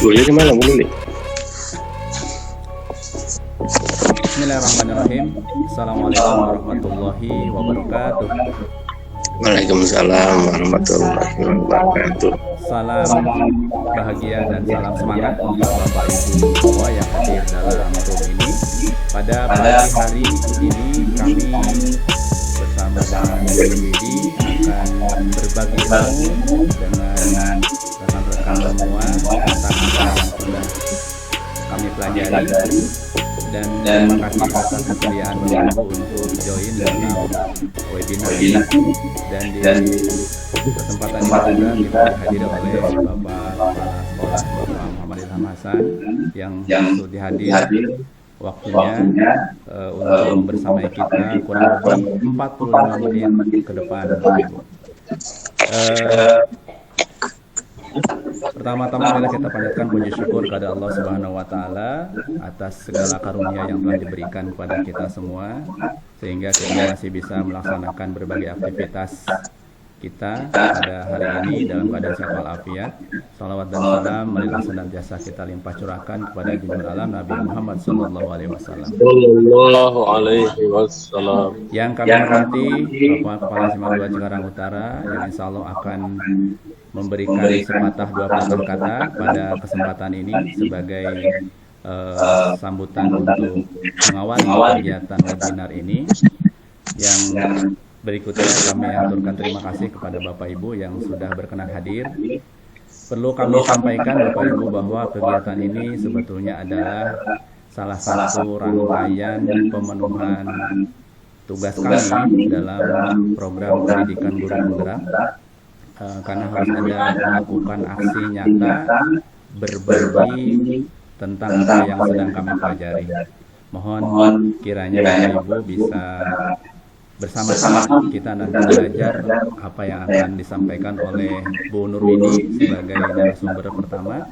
Boleh di mana boleh? Bismillahirrahmanirrahim. Assalamualaikum warahmatullahi wabarakatuh. Waalaikumsalam warahmatullahi wabarakatuh. Salam bahagia dan salam semangat untuk Bapak Ibu semua yang hadir dalam room ini. Pada pagi hari ini kami bersama dengan Widi akan berbagi ilmu dengan rekan-rekan semua tentang apa yang sudah kami pelajari. Dan terima kasih atas kesediaan Bapak Ibu untuk join dalam webinar ini. Dan di kesempatan ini juga kita dihadiri oleh Bapak Kepala Sekolah Bapak Muhammad Ilham Hasan yang sudah hadir waktunya untuk bersama kita kurang lebih 45 menit ke depan. Pertama-tama adalah kita panjatkan puji syukur kepada Allah Subhanahu wa taala atas segala karunia yang telah diberikan kepada kita semua sehingga kita masih bisa melaksanakan berbagai aktivitas kita pada hari ini dalam keadaan sehat walafiat. Salawat dan salam marilah senantiasa kita limpah curahkan kepada junjungan alam Nabi Muhammad sallallahu alaihi wasallam. Yang kami hormati Bapak Kepala SMA 2 Cikarang Utara yang insyaallah akan memberikan sepatah dua patah kata pada kesempatan ini sebagai sambutan untuk mengawali kegiatan webinar ini. Yang berikutnya kami aturkan terima kasih kepada Bapak Ibu yang sudah berkenan hadir. Perlu kami sampaikan Bapak Ibu bahwa kegiatan ini sebetulnya adalah salah satu rangkaian pemenuhan tugas kami dalam program pendidikan guru penggerak. Karena harus ada melakukan aksi nyata berbagi tentang apa yang sedang kami pelajari. Mohon kiranya Bapak Ibu bisa bersama-sama kita nanti belajar apa yang akan disampaikan oleh Bu Nurwidi sebagai narasumber pertama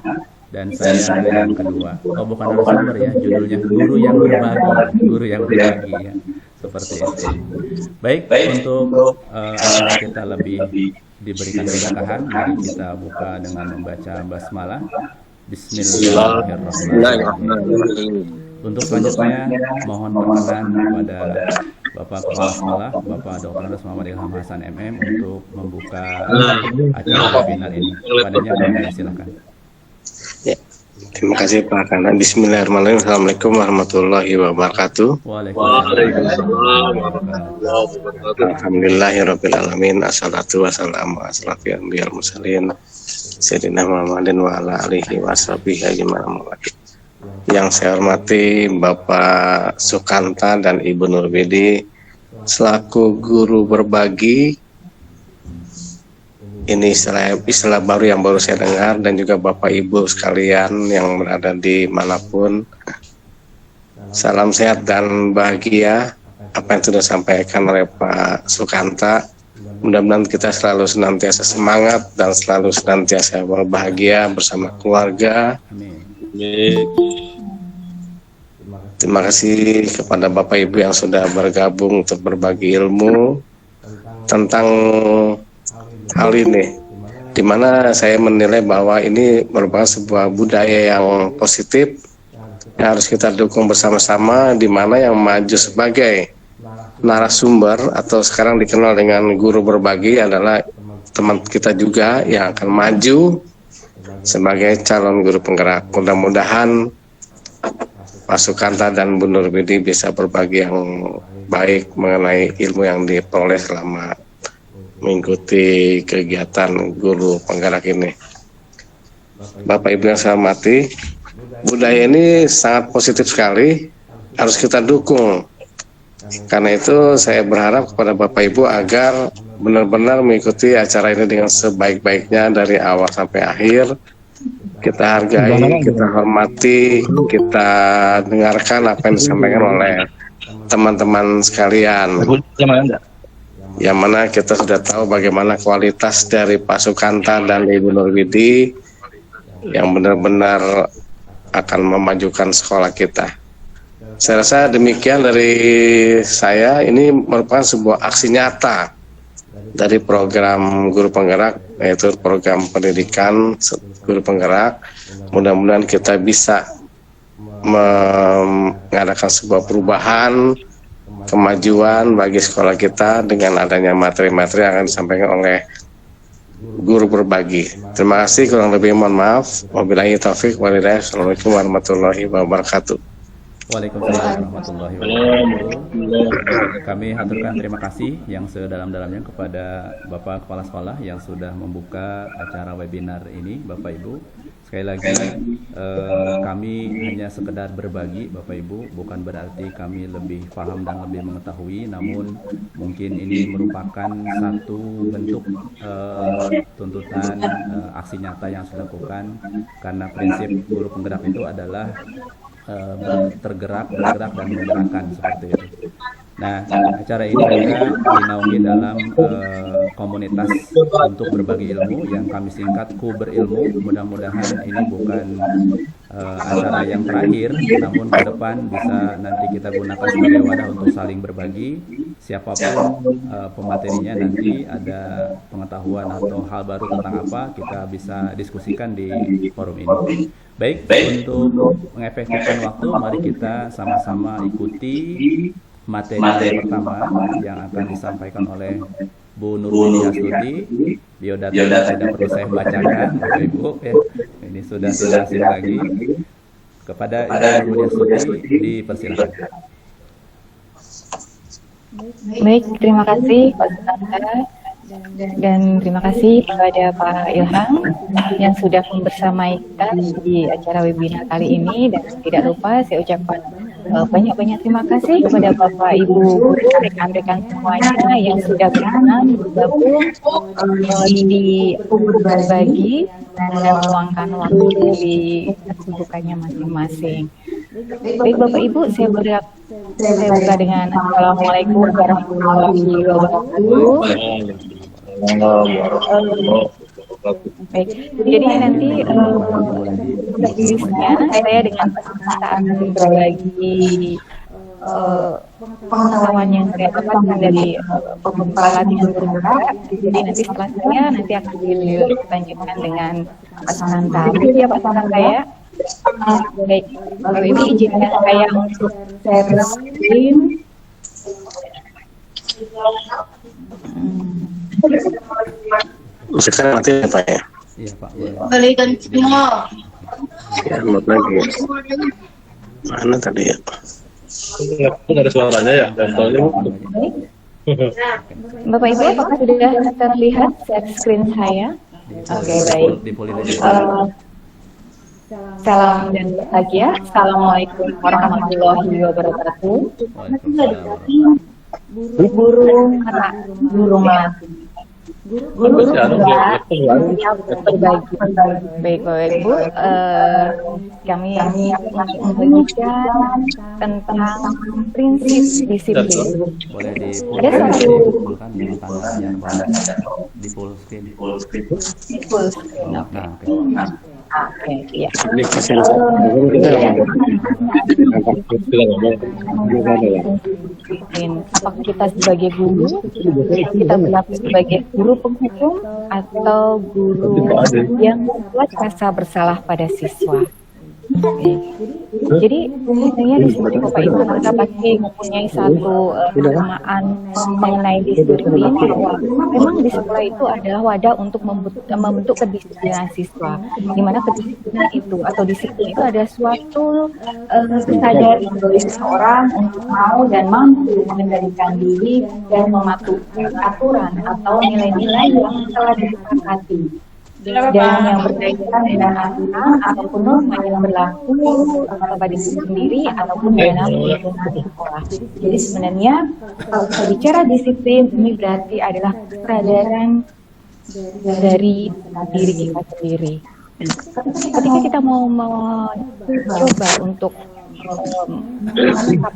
dan saya yang kedua. Oh, bukan narasumber ya, judulnya guru yang berbagi ya. Seperti itu. Baik, untuk agar kita lebih diberikan keberkahan, mari kita buka dengan membaca basmalah. Bismillahirrahmanirrahim. Untuk selanjutnya mohon perkenan kepada Bapak Kepala Sekolah, Bapak Dr. Andes Muhammad Ilham Hasan MM untuk membuka acara webinar ini. Padanya kami silakan. Ya. Terima kasih Pak Kana. Bismillahirrahmanirrahim. Assalamualaikum warahmatullahi wabarakatuh. Waalaikumsalam. Alhamdulillahirrahmanirrahim. Assalatu wassalamu ala asyrafil anbiya'il mursalin sayyidina Muhammadin wa ala alihi washabihi ajma'in. Yang saya hormati Bapak Sukanta dan Ibu Nurwidi selaku guru berbagi. Ini istilah baru yang baru saya dengar, dan juga Bapak Ibu sekalian yang berada di manapun. Salam sehat dan bahagia. Apa yang sudah disampaikan oleh Pak Sukanta, mudah-mudahan kita selalu senantiasa semangat dan selalu senantiasa berbahagia bersama keluarga. Terima kasih kepada Bapak Ibu yang sudah bergabung untuk berbagi ilmu tentang hal ini, di mana saya menilai bahwa ini merupakan sebuah budaya yang positif yang harus kita dukung bersama-sama, di mana yang maju sebagai narasumber atau sekarang dikenal dengan guru berbagi adalah teman kita juga yang akan maju sebagai calon guru penggerak. Mudah-mudahan Pak Sukanta dan Bu Nurwidi bisa berbagi yang baik mengenai ilmu yang diperoleh selama mengikuti kegiatan guru penggerak ini. Bapak Ibu yang saya hormati, budaya ini sangat positif sekali, harus kita dukung. Karena itu saya berharap kepada Bapak Ibu agar benar-benar mengikuti acara ini dengan sebaik-baiknya dari awal sampai akhir. Kita hargai, kita hormati, kita dengarkan apa yang disampaikan oleh teman-teman sekalian. Yang mana kita sudah tahu bagaimana kualitas dari Pak Sukanta dan Ibu Nurwidi yang benar-benar akan memajukan sekolah kita. Saya rasa demikian dari saya. Ini merupakan sebuah aksi nyata dari program guru penggerak, yaitu program pendidikan guru penggerak. Mudah-mudahan kita bisa mengadakan sebuah perubahan, kemajuan bagi sekolah kita dengan adanya materi-materi yang akan disampaikan oleh guru berbagi. Terima kasih, kurang lebih mohon maaf. Wabillahi taufik walhidayah. Assalamualaikum warahmatullahi wabarakatuh. Waalaikumsalam warahmatullahi wabarakatuh. Kami haturkan terima kasih yang sedalam-dalamnya kepada Bapak Kepala Sekolah yang sudah membuka acara webinar ini, Bapak Ibu. Sekali lagi, kami hanya sekedar berbagi, Bapak Ibu, bukan berarti kami lebih paham dan lebih mengetahui, namun mungkin ini merupakan satu bentuk tuntutan aksi nyata yang sudah dilakukan, karena prinsip guru penggerak itu adalah bergerak dan menggerakkan, seperti itu. Nah, acara ini juga dinaungi dalam komunitas untuk berbagi ilmu yang kami singkat Ku Berilmu. Mudah-mudahan ini bukan acara yang terakhir, namun ke depan bisa nanti kita gunakan sebagai wadah untuk saling berbagi. Siapapun pematerinya nanti ada pengetahuan atau hal baru tentang apa, kita bisa diskusikan di forum ini. Baik, untuk mengefektifkan waktu, mari kita sama-sama ikuti materi pertama yang akan disampaikan oleh Bu Nurwini Astuti. Biodata tidak perlu saya bacakan, Bapak Ibu. Ini sudah tidak asing lagi. Kepada Ibu Nurwini Astuti, dipersilakan. Baik, terima kasih Pak Santa, dan terima kasih kepada Pak Ilham yang sudah membersamai kita di acara webinar kali ini, dan tidak lupa saya ucapkan banyak-banyak terima kasih kepada Bapak Ibu rekan-rekan semuanya yang sudah berkenan bergabung di berbagi dan meluangkan waktu di kesibukannya masing-masing. Baik Bapak Ibu, saya buka dengan Assalamualaikum warahmatullahi wabarakatuh. Baik, jadi nanti saya dengan peserta akan berbagi pengetahuan yang saya dapatkan dari pelatihan bergerak. Jadi nanti setelah saya akan dilanjutkan dengan Pak Sananta. Baik ya Pak Sananta ya. Baik, Bapak Ibu izinkan saya untuk share screen. Sekarang nanti ya Pak ya? Iya Pak. Balikan semua. Ya, mau lagi ya. Mana tadi ya? Nggak ada suaranya ya? Bapak Ibu, apakah sudah terlihat share screen saya? Oke, baik. Salam dan bahagia. Assalamualaikum warahmatullahi wabarakatuh. Burung merak, burung melati. Guru berbagi. Baik Bapak Ibu, kami akan membagikan tentang prinsip disiplin. Boleh Ada satu di full screen. Oke, iya. Apakah kita sebagai guru, kita berlaku sebagai guru penghukum atau guru yang membuat rasa bersalah pada siswa? Jadi sebenarnya di sini Bapak Ibu kita pasti mempunyai satu kesamaan mengenai disiplin, bahwa memang di sekolah itu adalah wadah untuk membentuk kedisiplinan siswa, di mana kedisiplinan itu atau disiplin itu adalah suatu kesadaran dari seseorang untuk mau dan mampu mengendalikan diri dan mematuhi aturan atau nilai-nilai yang telah disepakati, dan yang berkaitan dengan aturan ataupun norma yang berlaku pada diri sendiri ataupun dalam lingkungan sekolah. Jadi sebenarnya kalau kita bicara disiplin, ini berarti adalah kesadaran dari diri kita sendiri. Ketika kita mau mencoba untuk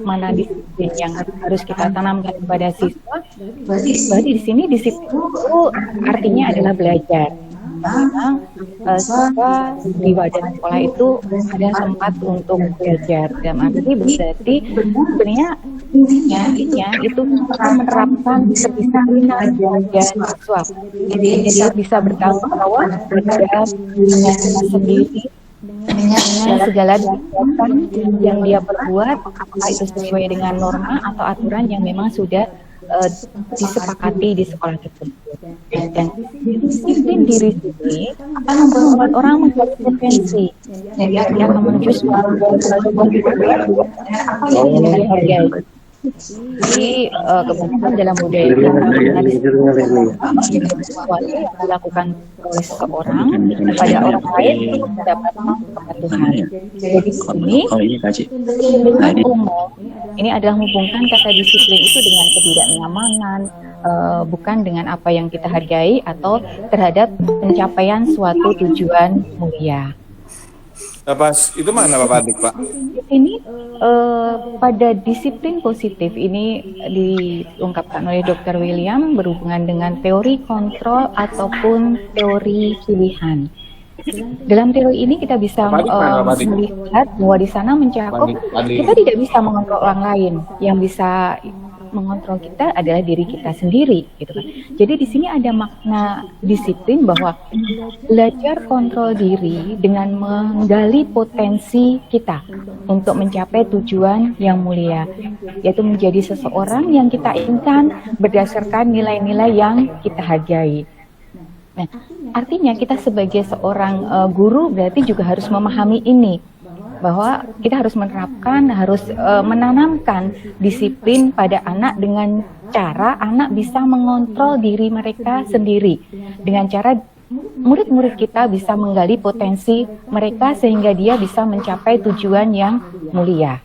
mana disiplin yang harus kita tanamkan kepada siswa, berarti di sini disiplin itu artinya adalah belajar. Memang siswa di wadah sekolah itu ada tempat untuk belajar, dan arti berarti sebenarnya intinya itu kita menerapkan kedisiplinan belajar siswa. Jadi dia bisa bertanggung jawab terhadap dirinya sendiri dengan segala kegiatan yang dia perbuat, apakah itu sesuai dengan norma atau aturan yang memang sudah disepakati di sekolah tersebut. Dan disiplin diri sendiri akan membuat orang menjadi potensi. Jadi dia akan menuju suatu apa yang dihargai. Jadi kebanyakan dalam budaya kita sesuatu yang dilakukan oleh seseorang kepada orang lain untuk mendapatkan kepatuhan. Jadi ini dengan umum ini adalah menghubungkan kata disiplin itu dengan ketidaknyamanan, bukan dengan apa yang kita hargai atau terhadap pencapaian suatu tujuan mulia. Pas itu mana Bapak Adik, Pak? Ini pada disiplin positif ini diungkapkan oleh Dr. William berhubungan dengan teori kontrol ataupun teori pilihan. Dalam teori ini kita bisa melihat bahwa di sana mencakup kita tidak bisa mengontrol orang lain, yang bisa mengontrol kita adalah diri kita sendiri, gitu kan. Jadi di sini ada makna disiplin bahwa belajar kontrol diri dengan menggali potensi kita untuk mencapai tujuan yang mulia, yaitu menjadi seseorang yang kita inginkan berdasarkan nilai-nilai yang kita hargai. Nah, artinya kita sebagai seorang guru berarti juga harus memahami ini, bahwa kita harus menerapkan, harus menanamkan disiplin pada anak dengan cara anak bisa mengontrol diri mereka sendiri. Dengan cara murid-murid kita bisa menggali potensi mereka sehingga dia bisa mencapai tujuan yang mulia.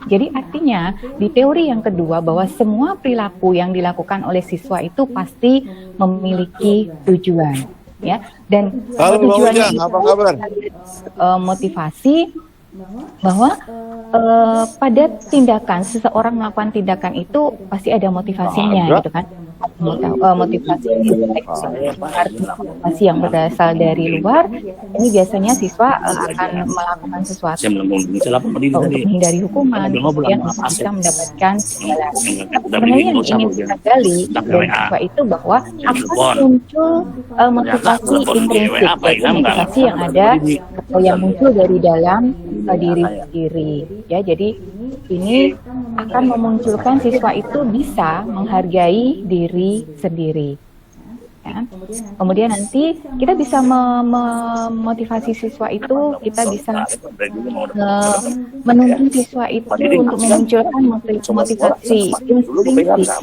Jadi artinya di teori yang kedua bahwa semua perilaku yang dilakukan oleh siswa itu pasti memiliki tujuan, ya. Dan tujuannya itu motivasi bahwa pada tindakan seseorang melakukan tindakan itu pasti ada motivasinya, gitu kan. Motivasi yang berasal dari luar ini biasanya siswa akan melakukan sesuatu untuk menghindari hukuman, kemudian bisa mendapatkan balasan. Sebenarnya yang ingin kita gali dari siswa itu bahwa akan muncul motivasi intrinsik, yaitu motivasi yang ada atau yang muncul dari dalam diri sendiri, ya. Jadi ini akan memunculkan siswa itu bisa menghargai diri sendiri, ya. Kemudian nanti kita bisa memotivasi siswa itu, kita bisa menuntun siswa itu untuk memunculkan motivasi intrinsik.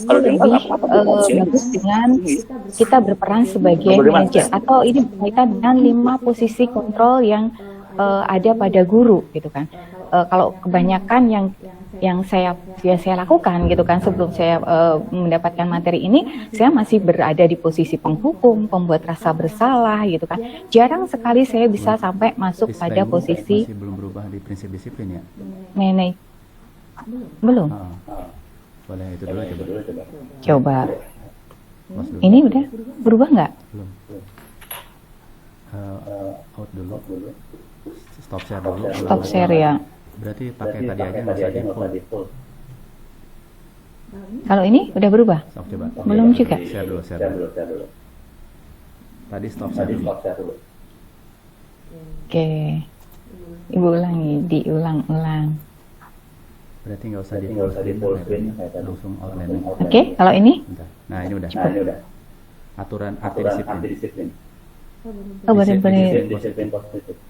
Itu lebih bagus dengan kita berperan sebagai manajer, atau ini berkaitan dengan 5 posisi kontrol yang ada pada guru, gitu kan. Kalau kebanyakan yang saya lakukan, gitu kan, sebelum saya mendapatkan materi ini, saya masih berada di posisi penghukum, pembuat rasa bersalah, gitu kan. Jarang sekali saya bisa sampai masuk pada posisi masih belum berubah di prinsip disiplin, ya? Belum. Boleh itu dulu Coba. Ini udah berubah nggak? Belum. Out dulu. Stop share dulu. Stop share, ya. Berarti pakai tadi aja nggak usah default. Kalau ini udah berubah? Stop coba. Belum juga. Share dulu. Tadi stop share dulu. Oke. Ibu ulangi, diulang-ulang. Berarti nggak usah default screen, langsung outline. Oke, kalau ini? Bentar. Nah ini udah. Aturan arti disiplin. Oh, benar-benar.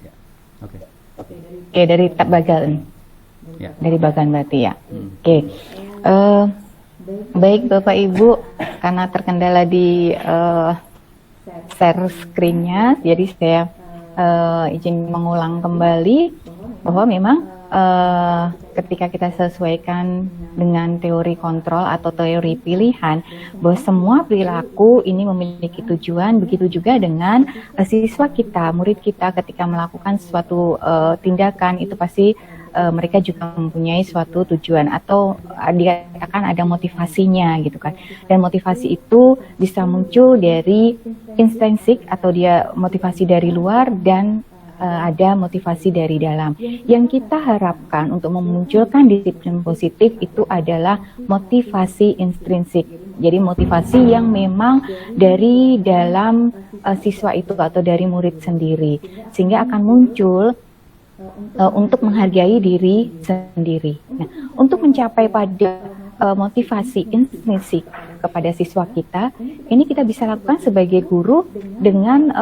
Ya. Oke. Oke, dari Bagan. Ya. Dari Bagan berarti, ya. Oke. Baik Bapak Ibu, karena terkendala di share screen-nya, jadi saya izin mengulang kembali bahwa memang ketika kita sesuaikan dengan teori kontrol atau teori pilihan, bahwa semua perilaku ini memiliki tujuan, begitu juga dengan siswa kita, murid kita ketika melakukan suatu tindakan itu pasti mereka juga mempunyai suatu tujuan atau dikatakan ada motivasinya, gitu kan. Dan motivasi itu bisa muncul dari intrinsik atau dia motivasi dari luar dan ada motivasi dari dalam. Yang kita harapkan untuk memunculkan disiplin positif itu adalah motivasi intrinsik. Jadi motivasi yang memang dari dalam siswa itu atau dari murid sendiri, sehingga akan muncul untuk menghargai diri sendiri. Nah, untuk mencapai pada motivasi intrinsik kepada siswa kita, ini kita bisa lakukan sebagai guru dengan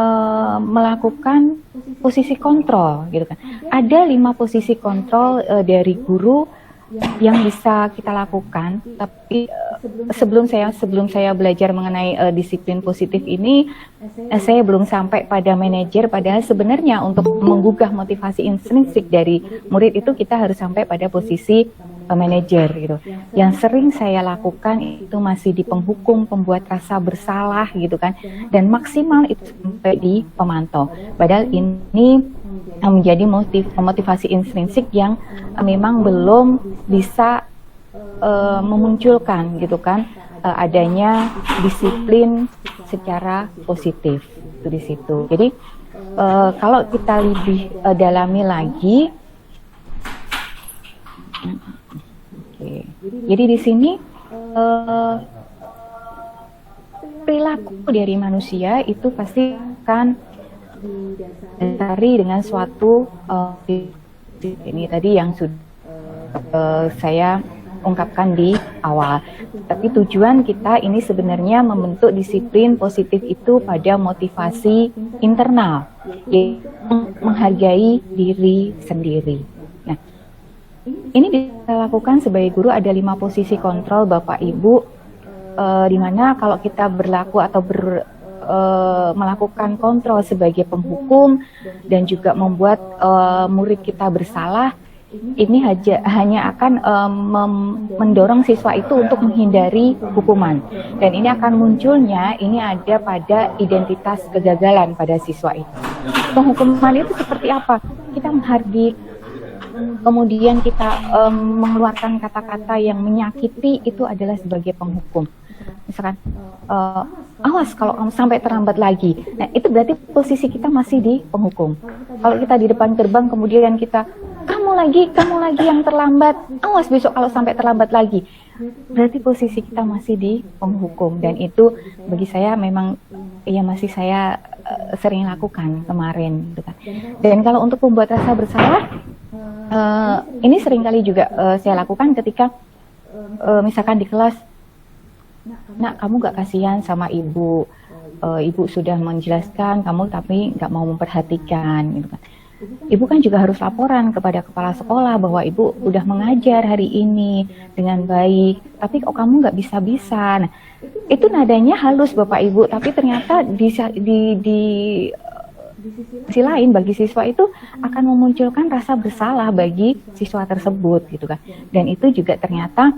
melakukan posisi kontrol, gitu kan. Ada 5 posisi kontrol dari guru yang bisa kita lakukan, tapi sebelum saya belajar mengenai disiplin positif ini, saya belum sampai pada manajer. Padahal sebenarnya untuk menggugah motivasi intrinsik dari murid itu kita harus sampai pada posisi manajer gitu. Yang sering saya lakukan itu masih di penghukum, pembuat rasa bersalah gitu kan, dan maksimal itu sampai di pemantau. Padahal ini menjadi motivasi intrinsik yang memang belum bisa memunculkan gitu kan adanya disiplin secara positif itu di situ. Jadi kalau kita lebih dalami lagi, jadi di sini perilaku dari manusia itu pasti akan didasari dengan suatu ini tadi yang sudah saya ungkapkan di awal. Tapi tujuan kita ini sebenarnya membentuk disiplin positif itu pada motivasi internal, yaitu menghargai diri sendiri. Nah, ini bisa lakukan sebagai guru ada 5 posisi kontrol Bapak Ibu, di mana kalau kita berlaku atau melakukan kontrol sebagai penghukum dan juga membuat murid kita bersalah, ini hanya akan mendorong siswa itu untuk menghindari hukuman, dan ini akan munculnya ini ada pada identitas kegagalan pada siswa itu. Penghukuman itu seperti apa? Kita menghardik, kemudian kita mengeluarkan kata-kata yang menyakiti, itu adalah sebagai penghukum. Misalkan awas kalau kamu sampai terlambat lagi. Nah, itu berarti posisi kita masih di penghukum. Kalau kita di depan gerbang kemudian kita kamu lagi yang terlambat, awas besok kalau sampai terlambat lagi, berarti posisi kita masih di penghukum. Dan itu bagi saya memang ya masih saya sering lakukan kemarin gitu kan. Dan kalau untuk membuat rasa bersalah, ini seringkali juga saya lakukan ketika misalkan di kelas, nak kamu gak kasihan sama ibu, ibu sudah menjelaskan kamu tapi gak mau memperhatikan gitu kan. Ibu kan juga harus laporan kepada kepala sekolah bahwa ibu udah mengajar hari ini dengan baik, tapi kok kamu gak bisa-bisa. Nah, itu nadanya halus Bapak Ibu, tapi ternyata di sisi lain bagi siswa itu akan memunculkan rasa bersalah bagi siswa tersebut gitu kan. Dan itu juga ternyata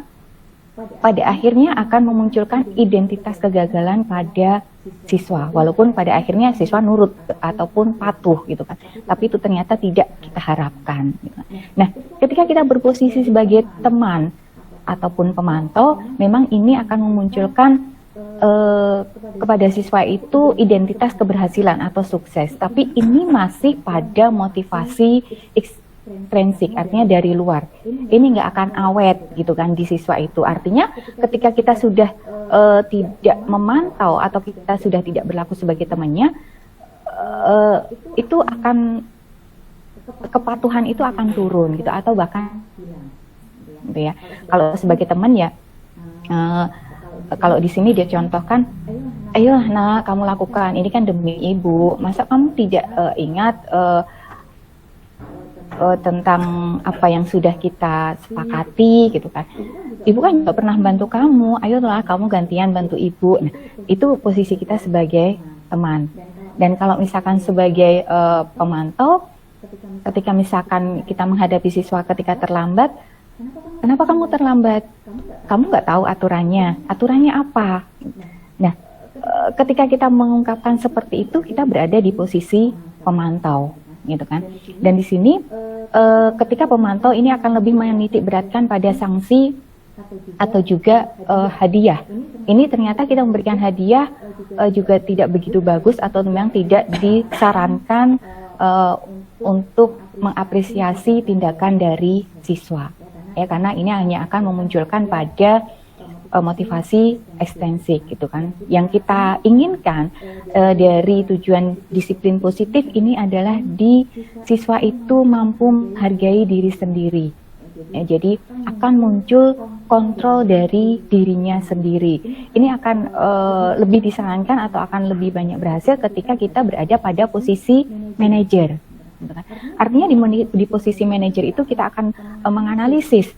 pada akhirnya akan memunculkan identitas kegagalan pada siswa, walaupun pada akhirnya siswa nurut ataupun patuh gitu kan, tapi itu ternyata tidak kita harapkan gitu. Nah, ketika kita berposisi sebagai teman ataupun pemantau, memang ini akan memunculkan kepada siswa itu identitas keberhasilan atau sukses, tapi ini masih pada motivasi intrinsik, artinya dari luar. Ini nggak akan awet gitu kan di siswa itu. Artinya ketika kita sudah tidak memantau atau kita sudah tidak berlaku sebagai temannya, itu akan kepatuhan itu akan turun gitu, atau bahkan gitu ya. Kalau sebagai teman ya, kalau di sini dia contohkan, ayolah nak kamu lakukan ini kan demi ibu, masa kamu tidak ingat tentang apa yang sudah kita sepakati gitu kan. Ibu kan juga pernah bantu kamu, ayolah kamu gantian bantu ibu. Nah, itu posisi kita sebagai teman. Dan kalau misalkan sebagai pemantau, ketika misalkan kita menghadapi siswa ketika terlambat, kenapa kamu terlambat? Kamu nggak tahu aturannya apa? Nah, ketika kita mengungkapkan seperti itu, kita berada di posisi pemantau gitu kan. Dan di sini ketika pemantau ini akan lebih menitik beratkan pada sanksi atau juga hadiah. Ini ternyata kita memberikan hadiah juga tidak begitu bagus atau memang tidak disarankan eh, untuk mengapresiasi tindakan dari siswa. Ya, karena ini hanya akan memunculkan pada motivasi ekstensif gitu kan. Yang kita inginkan dari tujuan disiplin positif ini adalah di siswa itu mampu menghargai diri sendiri. Ya, jadi akan muncul kontrol dari dirinya sendiri. Ini akan lebih disarankan atau akan lebih banyak berhasil ketika kita berada pada posisi manajer. Artinya di posisi manajer itu kita akan menganalisis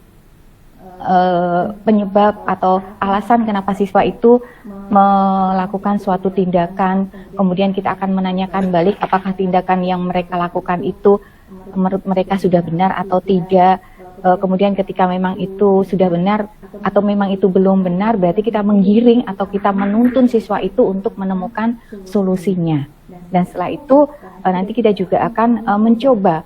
penyebab atau alasan kenapa siswa itu melakukan suatu tindakan, kemudian kita akan menanyakan balik apakah tindakan yang mereka lakukan itu menurut mereka sudah benar atau tidak. Kemudian ketika memang itu sudah benar atau memang itu belum benar, berarti kita menggiring atau kita menuntun siswa itu untuk menemukan solusinya. Dan setelah itu nanti kita juga akan mencoba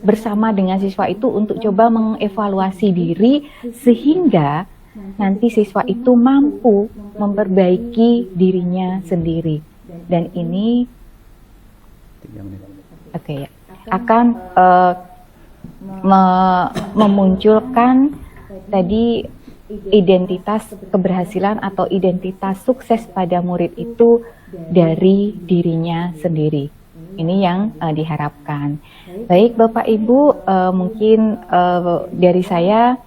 bersama dengan siswa itu untuk coba mengevaluasi diri sehingga nanti siswa itu mampu memperbaiki dirinya sendiri. Dan ini 3 menit. ya, akan memunculkan tadi identitas keberhasilan atau identitas sukses pada murid itu dari dirinya sendiri. Ini yang diharapkan. Baik Bapak Ibu, mungkin dari saya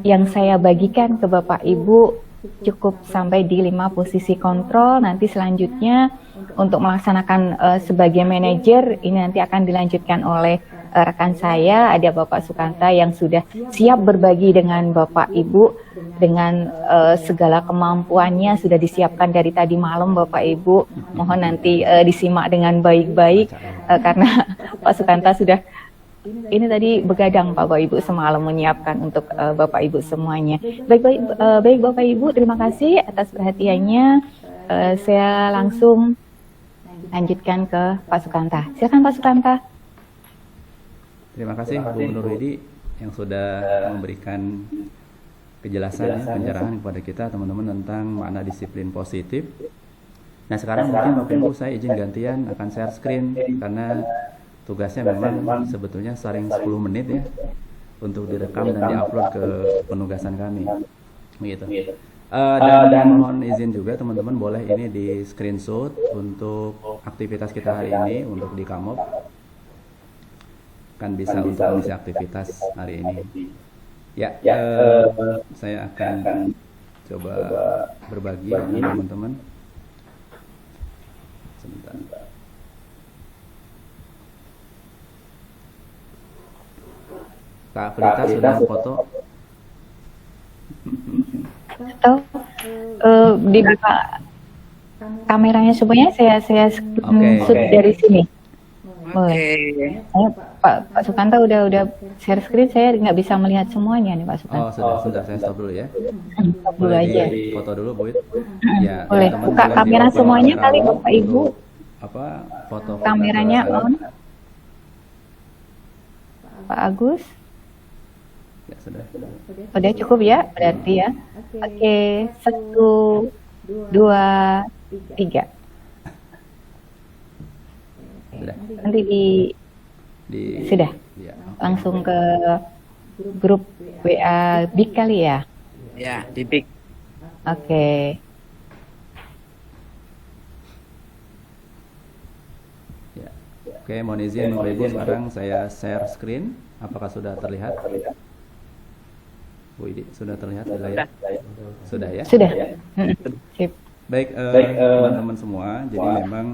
yang saya bagikan ke Bapak Ibu cukup sampai di 5 posisi kontrol. Nanti selanjutnya untuk melaksanakan sebagai manajer ini nanti akan dilanjutkan oleh rekan saya, ada Bapak Sukanta yang sudah siap berbagi dengan Bapak Ibu dengan segala kemampuannya sudah disiapkan dari tadi malam Bapak Ibu. Mohon nanti disimak dengan baik-baik karena Pak Sukanta sudah ini tadi begadang Bapak Ibu semalam menyiapkan untuk Bapak Ibu semuanya. Baik Bapak Ibu, terima kasih atas perhatiannya. Saya langsung lanjutkan ke Pak Sukanta. Silakan Pak Sukanta. Terima kasih Bu Nur Widi yang sudah memberikan kejelasan ya, pencerahan kepada kita teman-teman tentang makna disiplin positif. Nah sekarang mungkin Bapak Ibu saya izin gantian akan share screen karena tugasnya memang sebetulnya sharing 10 menit ya untuk direkam dan diupload ke penugasan kami. Begitu. Dan mohon izin juga teman-teman boleh ini di screenshot untuk aktivitas kita hari ini untuk di Kamop. Kan bisa untuk mengisi aktivitas hari ini. Ya, saya akan coba berbagi dengan teman-teman. Sebentar. Kak Prita sudah foto. Atau dibuka kameranya semuanya saya shoot dari sini. Boleh. Pak Sukanta udah share screen, saya nggak bisa melihat semuanya nih Pak Sukanta. Oh sudah saya stop dulu ya. Stop dulu aja. Foto dulu Bu. Ya. Boleh. Buka kamera semuanya kali Bapak Ibu. Apa foto Kameranya on. Pak Agus. Ya sudah. Udah cukup ya berarti ya. Oke, 1, 2, 3. Sudah. Nanti sudah ya, langsung ke grup WA Big kali ya. Ya, di Big. Oke. Ya. Oke, mohon izin Bapak Ibu sekarang saya share screen. Apakah sudah terlihat? Bu Idi, sudah terlihat di layar? Sudah ya? Sudah. Sip. Baik, teman-teman semua. Jadi memang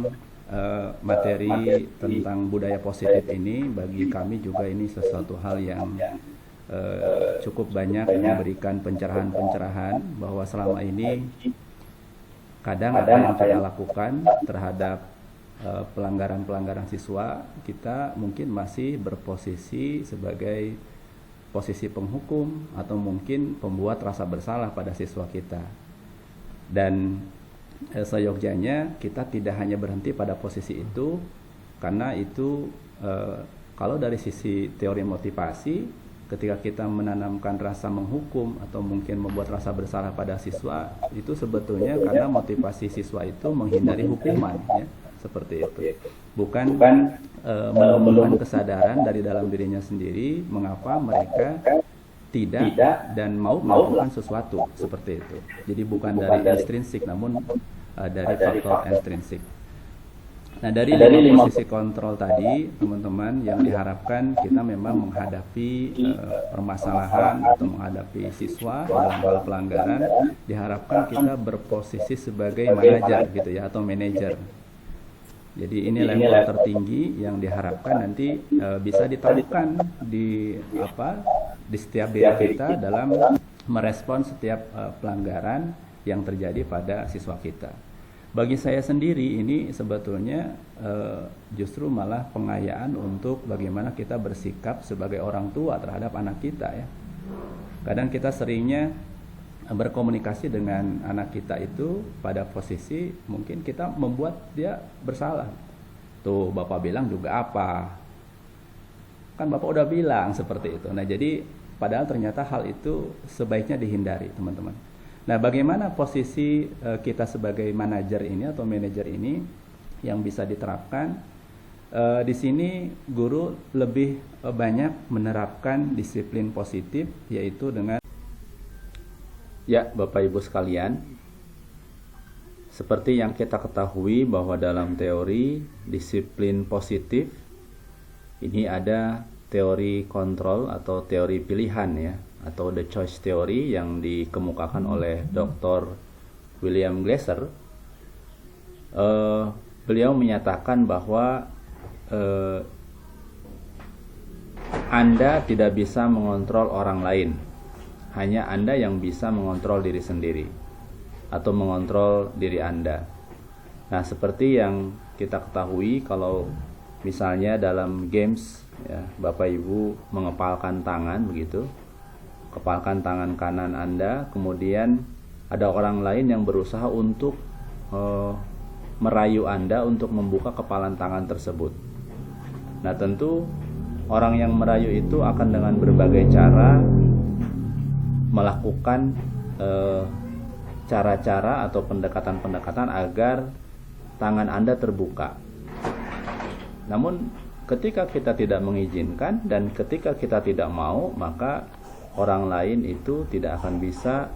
materi tentang budaya positif ini bagi kami juga ini sesuatu hal yang cukup banyak memberikan pencerahan-pencerahan bahwa selama ini kadang apa yang kita lakukan terhadap pelanggaran-pelanggaran siswa, kita mungkin masih berposisi sebagai posisi penghukum atau mungkin pembuat rasa bersalah pada siswa kita. Dan seyogyanya kita tidak hanya berhenti pada posisi itu, karena itu kalau dari sisi teori motivasi, ketika kita menanamkan rasa menghukum atau mungkin membuat rasa bersalah pada siswa, itu sebetulnya karena motivasi siswa itu menghindari hukuman ya. seperti itu. Bukan menumbuhkan kesadaran dari dalam dirinya sendiri mengapa mereka tidak dan mau melakukan sesuatu seperti itu. Jadi bukan dari intrinsik namun dari faktor ekstrinsik. Nah, dari 5 posisi kontrol tadi, teman-teman, yang diharapkan kita memang menghadapi permasalahan atau menghadapi siswa dalam hal pelanggaran, diharapkan kita berposisi sebagai manajer gitu ya, atau manajer. Jadi ini level tertinggi yang diharapkan nanti bisa diterapkan di setiap diri kita dalam merespon setiap pelanggaran yang terjadi pada siswa kita. Bagi saya sendiri ini sebetulnya justru malah pengayaan untuk bagaimana kita bersikap sebagai orang tua terhadap anak kita ya. Kadang kita seringnya berkomunikasi dengan anak kita itu pada posisi mungkin kita membuat dia bersalah. Tuh Bapak bilang juga apa? Kan Bapak udah bilang seperti itu. Nah jadi padahal ternyata hal itu sebaiknya dihindari teman-teman. Nah, bagaimana posisi kita sebagai manajer ini atau manajer ini yang bisa diterapkan? Di sini guru lebih banyak menerapkan disiplin positif, yaitu dengan Bapak Ibu sekalian, seperti yang kita ketahui bahwa dalam teori disiplin positif ini ada teori kontrol atau teori pilihan ya, atau the choice theory yang dikemukakan oleh Dr. William Glasser. Beliau menyatakan bahwa Anda tidak bisa mengontrol orang lain, hanya Anda yang bisa mengontrol diri sendiri atau mengontrol diri Anda. Nah, seperti yang kita ketahui kalau misalnya dalam games ya, Bapak Ibu mengepalkan tangan begitu, kepalkan tangan kanan Anda, kemudian ada orang lain yang berusaha untuk merayu Anda untuk membuka kepalan tangan tersebut. Nah, tentu orang yang merayu itu akan dengan berbagai cara melakukan cara-cara atau pendekatan-pendekatan agar tangan Anda terbuka. Namun ketika kita tidak mengizinkan dan ketika kita tidak mau, maka orang lain itu tidak akan bisa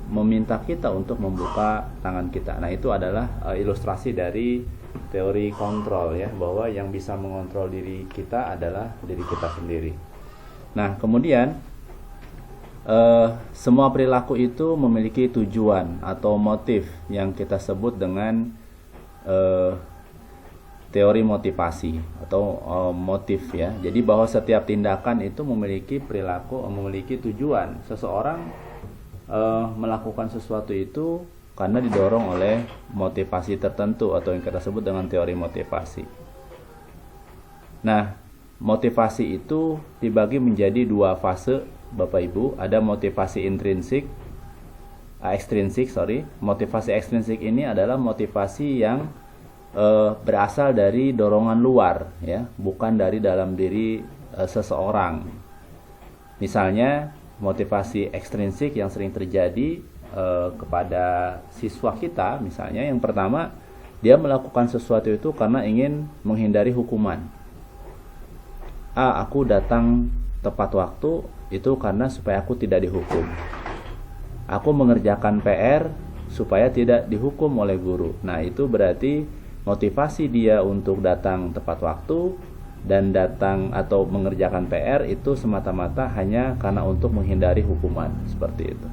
meminta kita untuk membuka tangan kita. Nah, itu adalah ilustrasi dari teori kontrol ya, bahwa yang bisa mengontrol diri kita adalah diri kita sendiri. Nah, kemudian semua perilaku itu memiliki tujuan atau motif yang kita sebut dengan teori motivasi atau motif ya. Jadi bahwa setiap tindakan itu memiliki perilaku, memiliki tujuan. Seseorang melakukan sesuatu itu karena didorong oleh motivasi tertentu atau yang kita sebut dengan teori motivasi. Nah, motivasi itu dibagi menjadi 2 fase Bapak Ibu. Ada motivasi ekstrinsik. Motivasi ekstrinsik ini adalah motivasi yang berasal dari dorongan luar ya, bukan dari dalam diri seseorang. Misalnya motivasi ekstrinsik yang sering terjadi kepada siswa kita, misalnya yang pertama, dia melakukan sesuatu itu karena ingin menghindari hukuman. Aku datang tepat waktu itu karena supaya aku tidak dihukum. Aku mengerjakan PR supaya tidak dihukum oleh guru. Nah, itu berarti motivasi dia untuk datang tepat waktu dan datang atau mengerjakan PR itu semata-mata hanya karena untuk menghindari hukuman, seperti itu.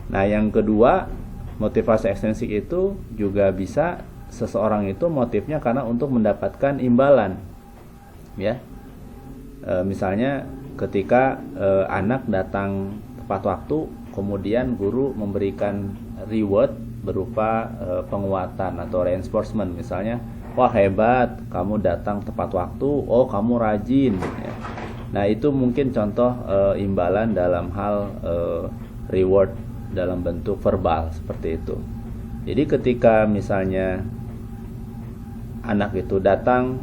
Nah, yang kedua, motivasi ekstrinsik itu juga bisa seseorang itu motifnya karena untuk mendapatkan imbalan. Ya. Misalnya ketika anak datang tepat waktu, kemudian guru memberikan reward berupa penguatan atau reinforcement, misalnya, wah hebat, kamu datang tepat waktu, oh kamu rajin ya. Nah, itu mungkin contoh imbalan dalam hal reward dalam bentuk verbal, seperti itu. Jadi ketika misalnya anak itu datang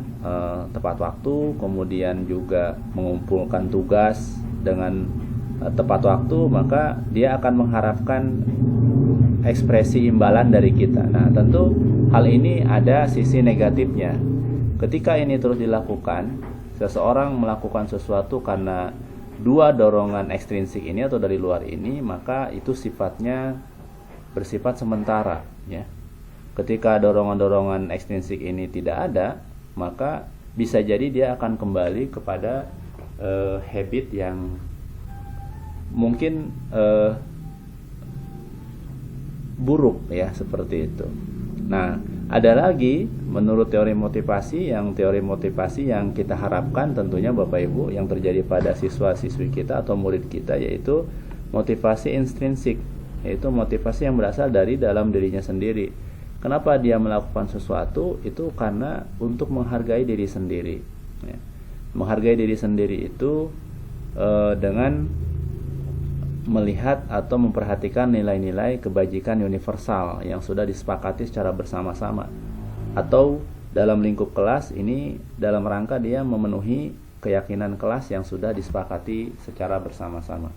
tepat waktu, kemudian juga mengumpulkan tugas dengan tepat waktu, maka dia akan mengharapkan ekspresi imbalan dari kita. Nah, tentu hal ini ada sisi negatifnya. Ketika ini terus dilakukan, seseorang melakukan sesuatu karena dua dorongan ekstrinsik ini atau dari luar ini, maka itu sifatnya bersifat sementara, ya. Ketika dorongan-dorongan ekstrinsik ini tidak ada, maka bisa jadi dia akan kembali kepada habit yang mungkin buruk, ya, seperti itu. Nah, ada lagi menurut teori motivasi yang kita harapkan tentunya Bapak Ibu yang terjadi pada siswa-siswi kita atau murid kita, yaitu motivasi intrinsik, yaitu motivasi yang berasal dari dalam dirinya sendiri. Kenapa dia melakukan sesuatu? Itu karena untuk menghargai diri sendiri, ya. Menghargai diri sendiri itu dengan melihat atau memperhatikan nilai-nilai kebajikan universal yang sudah disepakati secara bersama-sama, atau dalam lingkup kelas ini dalam rangka dia memenuhi keyakinan kelas yang sudah disepakati secara bersama-sama.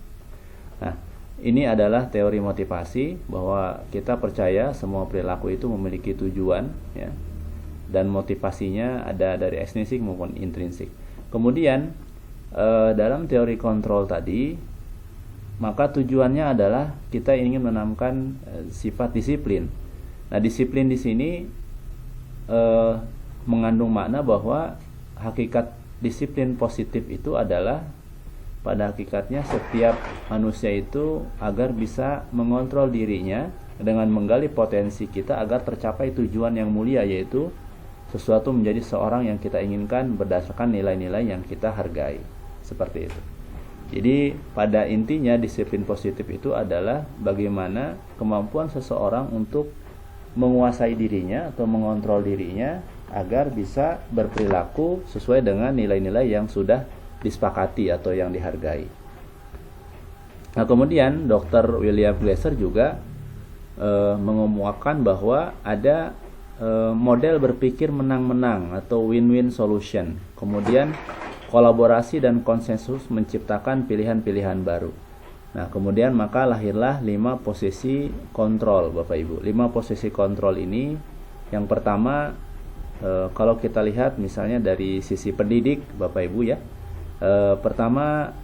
Nah, ini adalah teori motivasi, bahwa kita percaya semua perilaku itu memiliki tujuan, ya, dan motivasinya ada dari ekstrinsik maupun intrinsik. Kemudian dalam teori kontrol tadi, maka tujuannya adalah kita ingin menanamkan sifat disiplin. Nah, disiplin di sini mengandung makna bahwa hakikat disiplin positif itu adalah pada hakikatnya setiap manusia itu agar bisa mengontrol dirinya dengan menggali potensi kita agar tercapai tujuan yang mulia, yaitu sesuatu menjadi seorang yang kita inginkan berdasarkan nilai-nilai yang kita hargai. Seperti itu. Jadi pada intinya disiplin positif itu adalah bagaimana kemampuan seseorang untuk menguasai dirinya atau mengontrol dirinya agar bisa berperilaku sesuai dengan nilai-nilai yang sudah disepakati atau yang dihargai. Nah, kemudian Dr. William Glasser juga mengemukakan bahwa ada model berpikir menang-menang atau win-win solution. Kemudian kolaborasi dan konsensus menciptakan pilihan-pilihan baru. Nah, kemudian maka lahirlah 5 posisi kontrol, Bapak Ibu. 5 posisi kontrol ini, yang pertama, kalau kita lihat misalnya dari sisi pendidik, Bapak Ibu, ya. Pertama,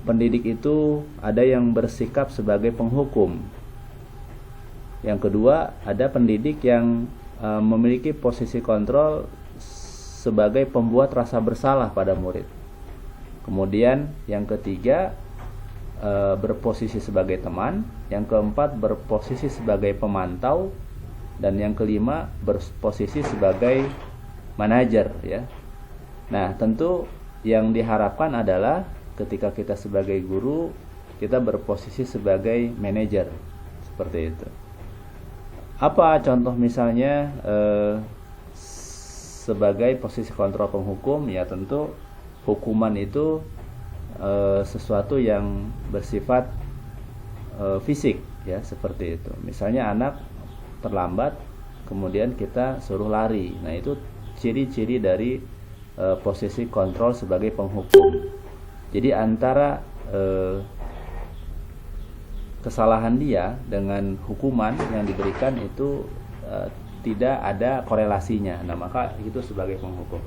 pendidik itu ada yang bersikap sebagai penghukum. Yang kedua, ada pendidik yang memiliki posisi kontrol sebagai pembuat rasa bersalah pada murid. Kemudian yang ketiga, berposisi sebagai teman. Yang keempat, berposisi sebagai pemantau. Dan yang kelima, berposisi sebagai manajer, ya. Nah, tentu yang diharapkan adalah ketika kita sebagai guru, kita berposisi sebagai manajer, seperti itu. Apa contoh misalnya sebagai posisi kontrol penghukum? Ya, tentu hukuman itu sesuatu yang bersifat fisik, ya, seperti itu. Misalnya anak terlambat, kemudian kita suruh lari. Nah, itu ciri-ciri dari posisi kontrol sebagai penghukum. Jadi antara kesalahan dia dengan hukuman yang diberikan itu tidak ada korelasinya. Nah, maka itu sebagai penghukum.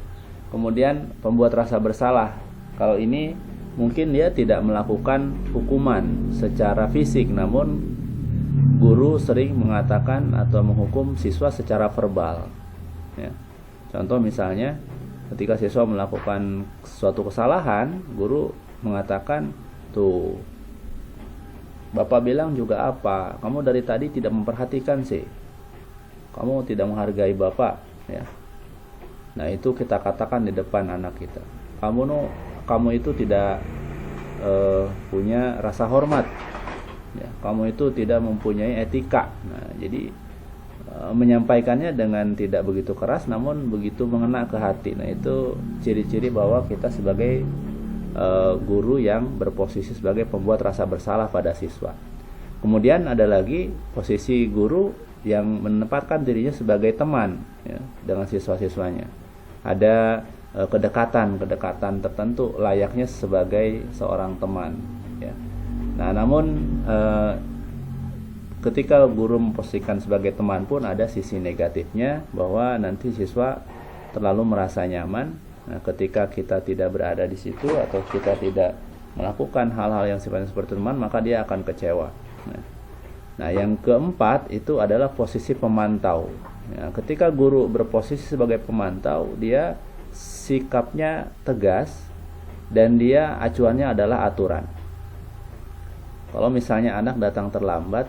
Kemudian pembuat rasa bersalah. Kalau ini mungkin dia tidak melakukan hukuman secara fisik, namun guru sering mengatakan atau menghukum siswa secara verbal, ya. Contoh misalnya ketika siswa melakukan suatu kesalahan, guru mengatakan, tuh, Bapak bilang juga apa? Kamu dari tadi tidak memperhatikan sih. Kamu tidak menghargai Bapak, ya. Nah, itu kita katakan di depan anak kita. Kamu itu tidak punya rasa hormat. Ya, kamu itu tidak mempunyai etika. Nah, jadi menyampaikannya dengan tidak begitu keras, namun begitu mengena ke hati. Nah, itu ciri-ciri bahwa kita sebagai guru yang berposisi sebagai pembuat rasa bersalah pada siswa. Kemudian ada lagi posisi guru yang menempatkan dirinya sebagai teman, ya, dengan siswa-siswanya. Ada kedekatan tertentu layaknya sebagai seorang teman, ya. Nah, namun ketika guru memposisikan sebagai teman pun ada sisi negatifnya, bahwa nanti siswa terlalu merasa nyaman. Nah, ketika kita tidak berada di situ atau kita tidak melakukan hal-hal yang sifatnya seperti teman, maka dia akan kecewa. Nah, yang keempat itu adalah posisi pemantau. Ya, ketika guru berposisi sebagai pemantau, dia sikapnya tegas dan dia acuannya adalah aturan. Kalau misalnya anak datang terlambat,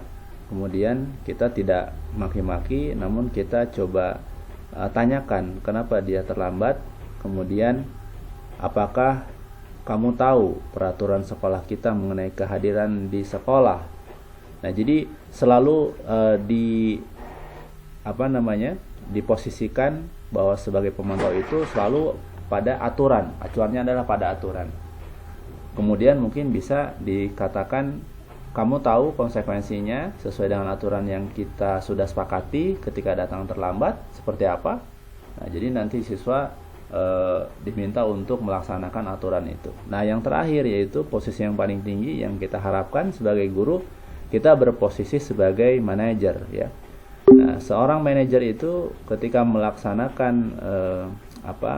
kemudian kita tidak maki-maki, namun kita coba tanyakan kenapa dia terlambat, kemudian apakah kamu tahu peraturan sekolah kita mengenai kehadiran di sekolah. Nah, jadi selalu diposisikan bahwa sebagai pemantau itu selalu pada aturan, acuannya adalah pada aturan. Kemudian mungkin bisa dikatakan kamu tahu konsekuensinya sesuai dengan aturan yang kita sudah sepakati ketika datang terlambat seperti apa. Nah, jadi nanti siswa diminta untuk melaksanakan aturan itu. Nah, yang terakhir yaitu posisi yang paling tinggi yang kita harapkan sebagai guru, kita berposisi sebagai manajer, ya. Nah, seorang manajer itu ketika melaksanakan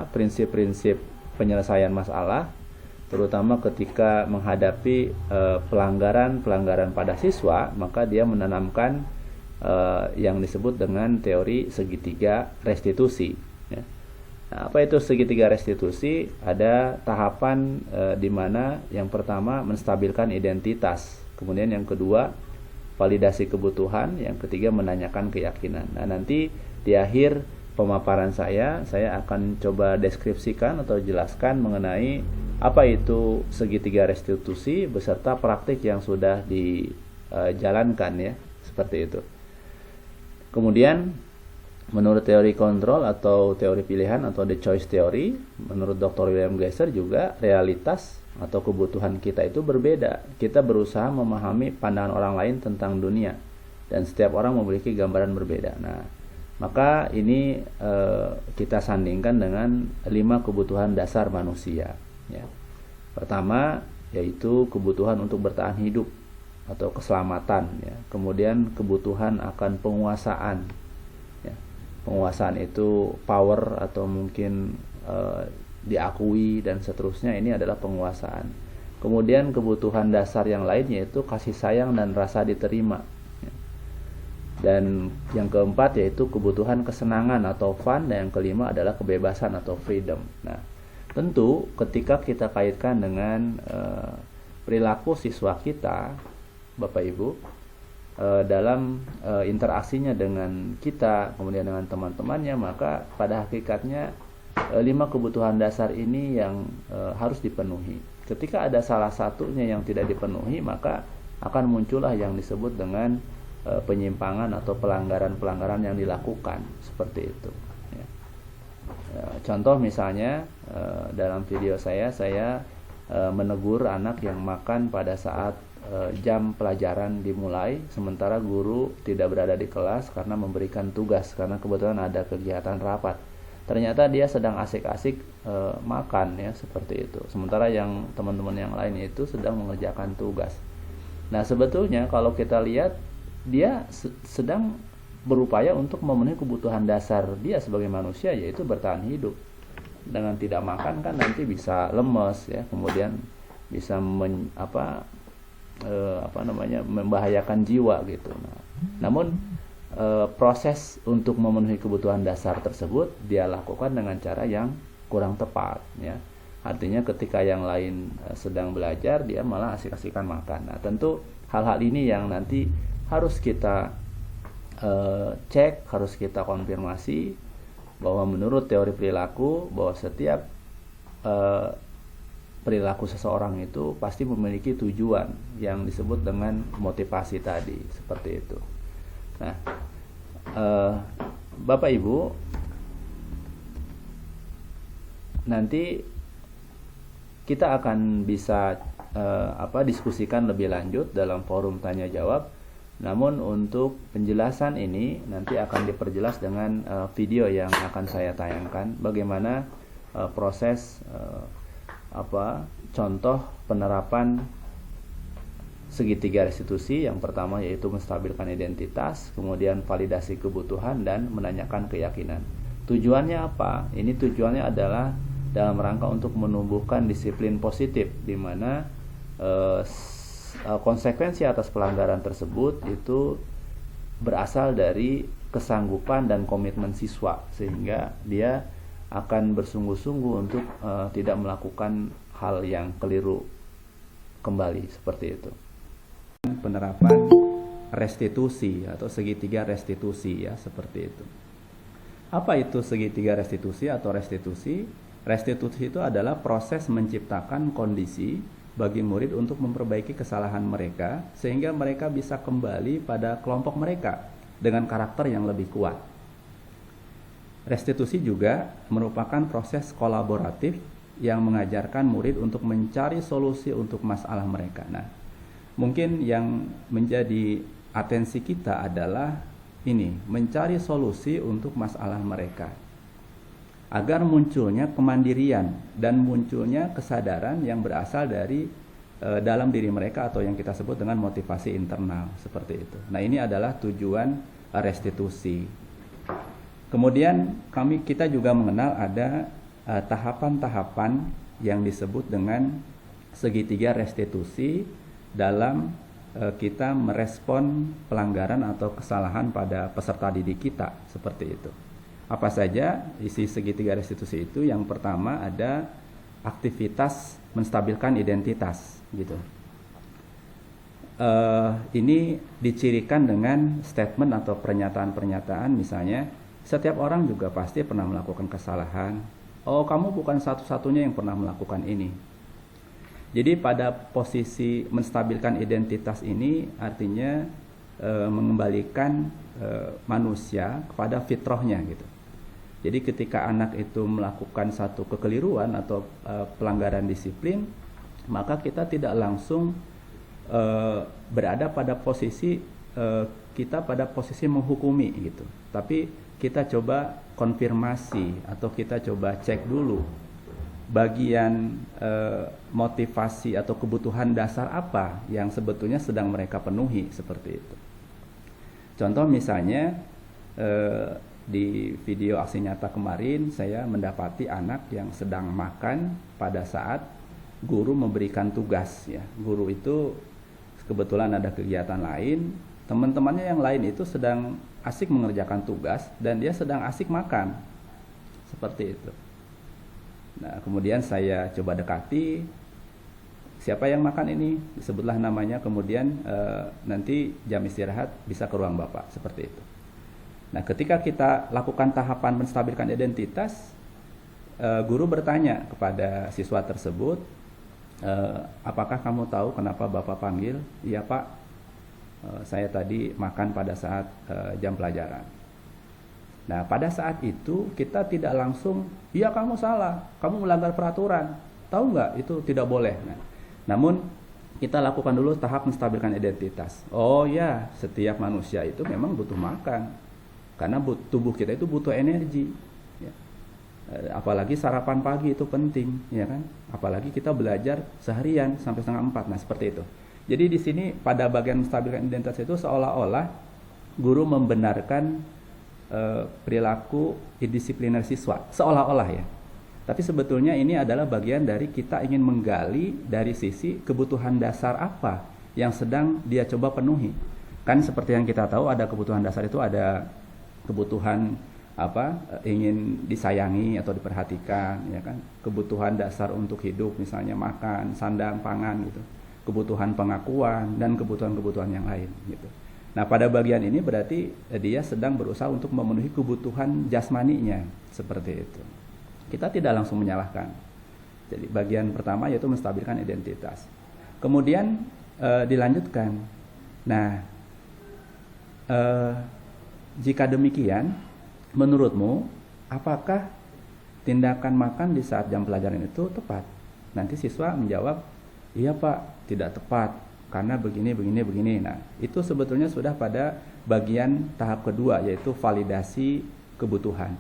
prinsip-prinsip penyelesaian masalah, terutama ketika menghadapi pelanggaran pada siswa, maka dia menanamkan yang disebut dengan teori segitiga restitusi, ya. Nah, apa itu segitiga restitusi? Ada tahapan di mana yang pertama menstabilkan identitas, kemudian yang kedua validasi kebutuhan, yang ketiga menanyakan keyakinan. Nah, nanti di akhir pemaparan saya akan coba deskripsikan atau jelaskan mengenai apa itu segitiga restitusi beserta praktik yang sudah dijalankan, ya, seperti itu. Kemudian menurut teori kontrol atau teori pilihan atau the choice theory, menurut Dr. William Glasser juga realitas atau kebutuhan kita itu berbeda. Kita berusaha memahami pandangan orang lain tentang dunia dan setiap orang memiliki gambaran berbeda. Nah, maka ini kita sandingkan dengan 5 kebutuhan dasar manusia, ya. Pertama yaitu kebutuhan untuk bertahan hidup atau keselamatan, ya. Kemudian kebutuhan akan penguasaan, ya. Penguasaan itu power atau mungkin diakui dan seterusnya, ini adalah penguasaan. Kemudian kebutuhan dasar yang lain yaitu kasih sayang dan rasa diterima, ya. Dan yang keempat yaitu kebutuhan kesenangan atau fun, dan yang kelima adalah kebebasan atau freedom. Nah, tentu ketika kita kaitkan dengan perilaku siswa kita, Bapak Ibu, dalam interaksinya dengan kita, kemudian dengan teman-temannya, maka pada hakikatnya 5 kebutuhan dasar ini yang harus dipenuhi. Ketika ada salah satunya yang tidak dipenuhi, maka akan muncullah yang disebut dengan penyimpangan atau pelanggaran-pelanggaran yang dilakukan, seperti itu, ya. Contoh misalnya dalam video saya menegur anak yang makan pada saat jam pelajaran dimulai, sementara guru tidak berada di kelas karena memberikan tugas, karena kebetulan ada kegiatan rapat. Ternyata dia sedang asik-asik makan, ya, seperti itu. Sementara yang teman-teman yang lain itu sedang mengerjakan tugas. Nah, sebetulnya kalau kita lihat, dia sedang berupaya untuk memenuhi kebutuhan dasar dia sebagai manusia, yaitu bertahan hidup. Dengan tidak makan kan nanti bisa lemes, ya, kemudian bisa membahayakan jiwa gitu. Nah, namun proses untuk memenuhi kebutuhan dasar tersebut dia lakukan dengan cara yang kurang tepat, ya. Artinya ketika yang lain sedang belajar, dia malah asik-asikan makan. Nah, tentu hal-hal ini yang nanti harus kita cek, harus kita konfirmasi bahwa menurut teori perilaku, bahwa setiap perilaku seseorang itu pasti memiliki tujuan yang disebut dengan motivasi tadi, seperti itu. Nah, Bapak Ibu, nanti kita akan bisa diskusikan lebih lanjut dalam forum tanya jawab. Namun untuk penjelasan ini nanti akan diperjelas dengan video yang akan saya tayangkan, bagaimana proses contoh penerapan segitiga restitusi. Yang pertama yaitu menstabilkan identitas, kemudian validasi kebutuhan, dan menanyakan keyakinan. Tujuannya apa? Ini tujuannya adalah dalam rangka untuk menumbuhkan disiplin positif, di mana konsekuensi atas pelanggaran tersebut itu berasal dari kesanggupan dan komitmen siswa, sehingga dia akan bersungguh-sungguh untuk tidak melakukan hal yang keliru kembali, seperti itu. Penerapan restitusi atau segitiga restitusi, ya, seperti itu. Apa itu segitiga restitusi atau restitusi? Restitusi itu adalah proses menciptakan kondisi bagi murid untuk memperbaiki kesalahan mereka sehingga mereka bisa kembali pada kelompok mereka dengan karakter yang lebih kuat. Restitusi juga merupakan proses kolaboratif yang mengajarkan murid untuk mencari solusi untuk masalah mereka. Nah, mungkin yang menjadi atensi kita adalah ini, mencari solusi untuk masalah mereka, agar munculnya kemandirian dan munculnya kesadaran yang berasal dari dalam diri mereka atau yang kita sebut dengan motivasi internal, seperti itu. Nah, ini adalah tujuan restitusi. Kemudian kita juga mengenal ada tahapan-tahapan yang disebut dengan segitiga restitusi dalam kita merespon pelanggaran atau kesalahan pada peserta didik kita, seperti itu. Apa saja isi segitiga restitusi itu? Yang pertama ada aktivitas menstabilkan identitas, gitu. Ini dicirikan dengan statement atau pernyataan-pernyataan, misalnya setiap orang juga pasti pernah melakukan kesalahan. Oh, kamu bukan satu-satunya yang pernah melakukan ini. Jadi pada posisi menstabilkan identitas ini artinya mengembalikan manusia kepada fitrahnya, gitu. Jadi ketika anak itu melakukan satu kekeliruan atau pelanggaran disiplin, maka kita tidak langsung berada pada posisi kita pada posisi menghukumi, gitu. Tapi kita coba konfirmasi atau kita coba cek dulu bagian motivasi atau kebutuhan dasar apa yang sebetulnya sedang mereka penuhi, seperti itu. Contoh misalnya di video aksi nyata kemarin saya mendapati anak yang sedang makan pada saat guru memberikan tugas, ya. Guru itu kebetulan ada kegiatan lain, teman-temannya yang lain itu sedang asik mengerjakan tugas dan dia sedang asik makan, seperti itu. Nah, kemudian saya coba dekati, siapa yang makan ini, sebutlah namanya, kemudian nanti jam istirahat bisa ke ruang bapak, seperti itu. Nah, ketika kita lakukan tahapan menstabilkan identitas, guru bertanya kepada siswa tersebut, apakah kamu tahu kenapa bapak panggil? Iya pak, saya tadi makan pada saat jam pelajaran. Nah, pada saat itu kita tidak langsung, iya kamu salah, kamu melanggar peraturan, tahu nggak itu tidak boleh. Nah, namun kita lakukan dulu tahap menstabilkan identitas. Oh ya, setiap manusia itu memang butuh makan, karena tubuh kita itu butuh energi, ya. Apalagi sarapan pagi itu penting, ya kan? Apalagi kita belajar seharian sampai 3:30. Nah, seperti itu. Jadi di sini pada bagian menstabilkan identitas itu seolah-olah guru membenarkan perilaku indisipliner siswa, seolah-olah, ya. Tapi sebetulnya ini adalah bagian dari kita ingin menggali dari sisi kebutuhan dasar apa yang sedang dia coba penuhi. Kan seperti yang kita tahu, ada kebutuhan dasar itu ada kebutuhan ingin disayangi atau diperhatikan, ya kan? Kebutuhan dasar untuk hidup, misalnya makan, sandang, pangan, gitu. Kebutuhan pengakuan dan kebutuhan-kebutuhan yang lain, gitu. Nah, pada bagian ini berarti dia sedang berusaha untuk memenuhi kebutuhan jasmaninya, seperti itu. Kita tidak langsung menyalahkan. Jadi bagian pertama yaitu menstabilkan identitas. Kemudian dilanjutkan. Nah, jika demikian, menurutmu apakah tindakan makan di saat jam pelajaran itu tepat? Nanti siswa menjawab, iya pak, tidak tepat karena begini. Nah, itu sebetulnya sudah pada bagian tahap kedua, yaitu validasi kebutuhan.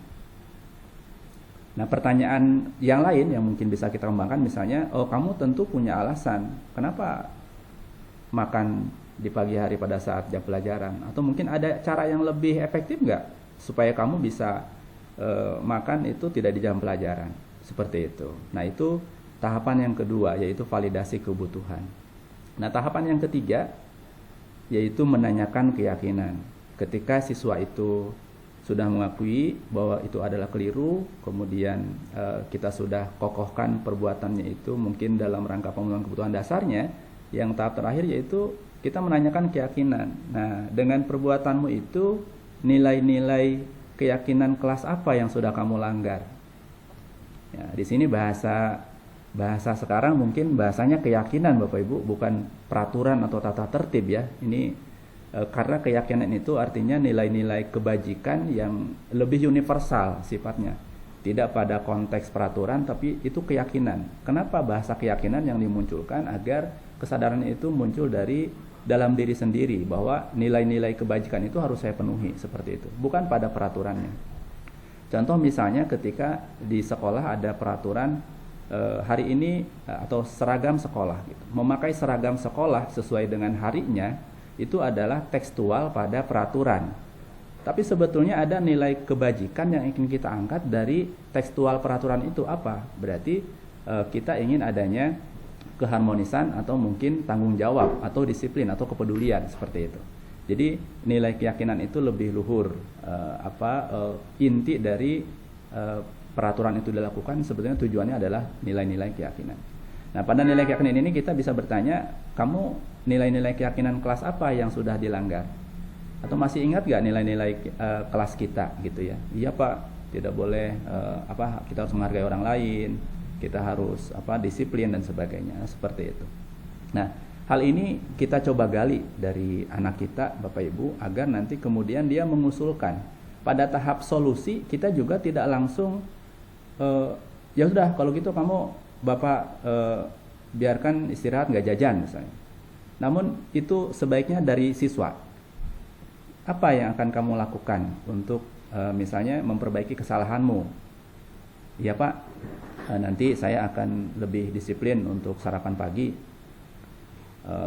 Nah, pertanyaan yang lain yang mungkin bisa kita kembangkan, misalnya, oh kamu tentu punya alasan kenapa makan di pagi hari pada saat jam pelajaran? Atau mungkin ada cara yang lebih efektif nggak supaya kamu bisa makan itu tidak di jam pelajaran? Seperti itu. Nah, itu tahapan yang kedua, yaitu validasi kebutuhan. Nah, tahapan yang ketiga yaitu menanyakan keyakinan. Ketika siswa itu sudah mengakui bahwa itu adalah keliru, kemudian kita sudah kokohkan perbuatannya itu mungkin dalam rangka pemenuhan kebutuhan dasarnya, yang tahap terakhir yaitu kita menanyakan keyakinan. Nah, dengan perbuatanmu itu nilai-nilai keyakinan kelas apa yang sudah kamu langgar? Ya, di sini bahasa sekarang mungkin bahasanya keyakinan Bapak Ibu, bukan peraturan atau tata tertib ya. Ini karena keyakinan itu artinya nilai-nilai kebajikan yang lebih universal sifatnya. Tidak pada konteks peraturan, tapi itu keyakinan. Kenapa bahasa keyakinan yang dimunculkan? Agar kesadaran itu muncul dari dalam diri sendiri, bahwa nilai-nilai kebajikan itu harus saya penuhi, seperti itu. Bukan pada peraturannya. Contoh misalnya ketika di sekolah ada peraturan hari ini atau seragam sekolah gitu. Memakai seragam sekolah sesuai dengan harinya itu adalah tekstual pada peraturan. Tapi sebetulnya ada nilai kebajikan yang ingin kita angkat dari tekstual peraturan itu apa? Berarti kita ingin adanya keharmonisan atau mungkin tanggung jawab atau disiplin atau kepedulian, seperti itu. Jadi nilai keyakinan itu lebih luhur. Inti dari peraturan itu dilakukan sebetulnya tujuannya adalah nilai-nilai keyakinan. Nah, pada nilai keyakinan ini kita bisa bertanya, kamu nilai-nilai keyakinan kelas apa yang sudah dilanggar? Atau masih ingat gak nilai-nilai kelas kita gitu ya? Iya Pak, tidak boleh kita harus menghargai orang lain, kita harus disiplin dan sebagainya, seperti itu. Nah, hal ini kita coba gali dari anak kita Bapak Ibu, agar nanti kemudian dia mengusulkan. Pada tahap solusi kita juga tidak langsung ya sudah kalau gitu kamu Bapak biarkan istirahat, nggak jajan misalnya. Namun itu sebaiknya dari siswa. Apa yang akan kamu lakukan untuk misalnya memperbaiki kesalahanmu? Ya Pak, nanti saya akan lebih disiplin untuk sarapan pagi.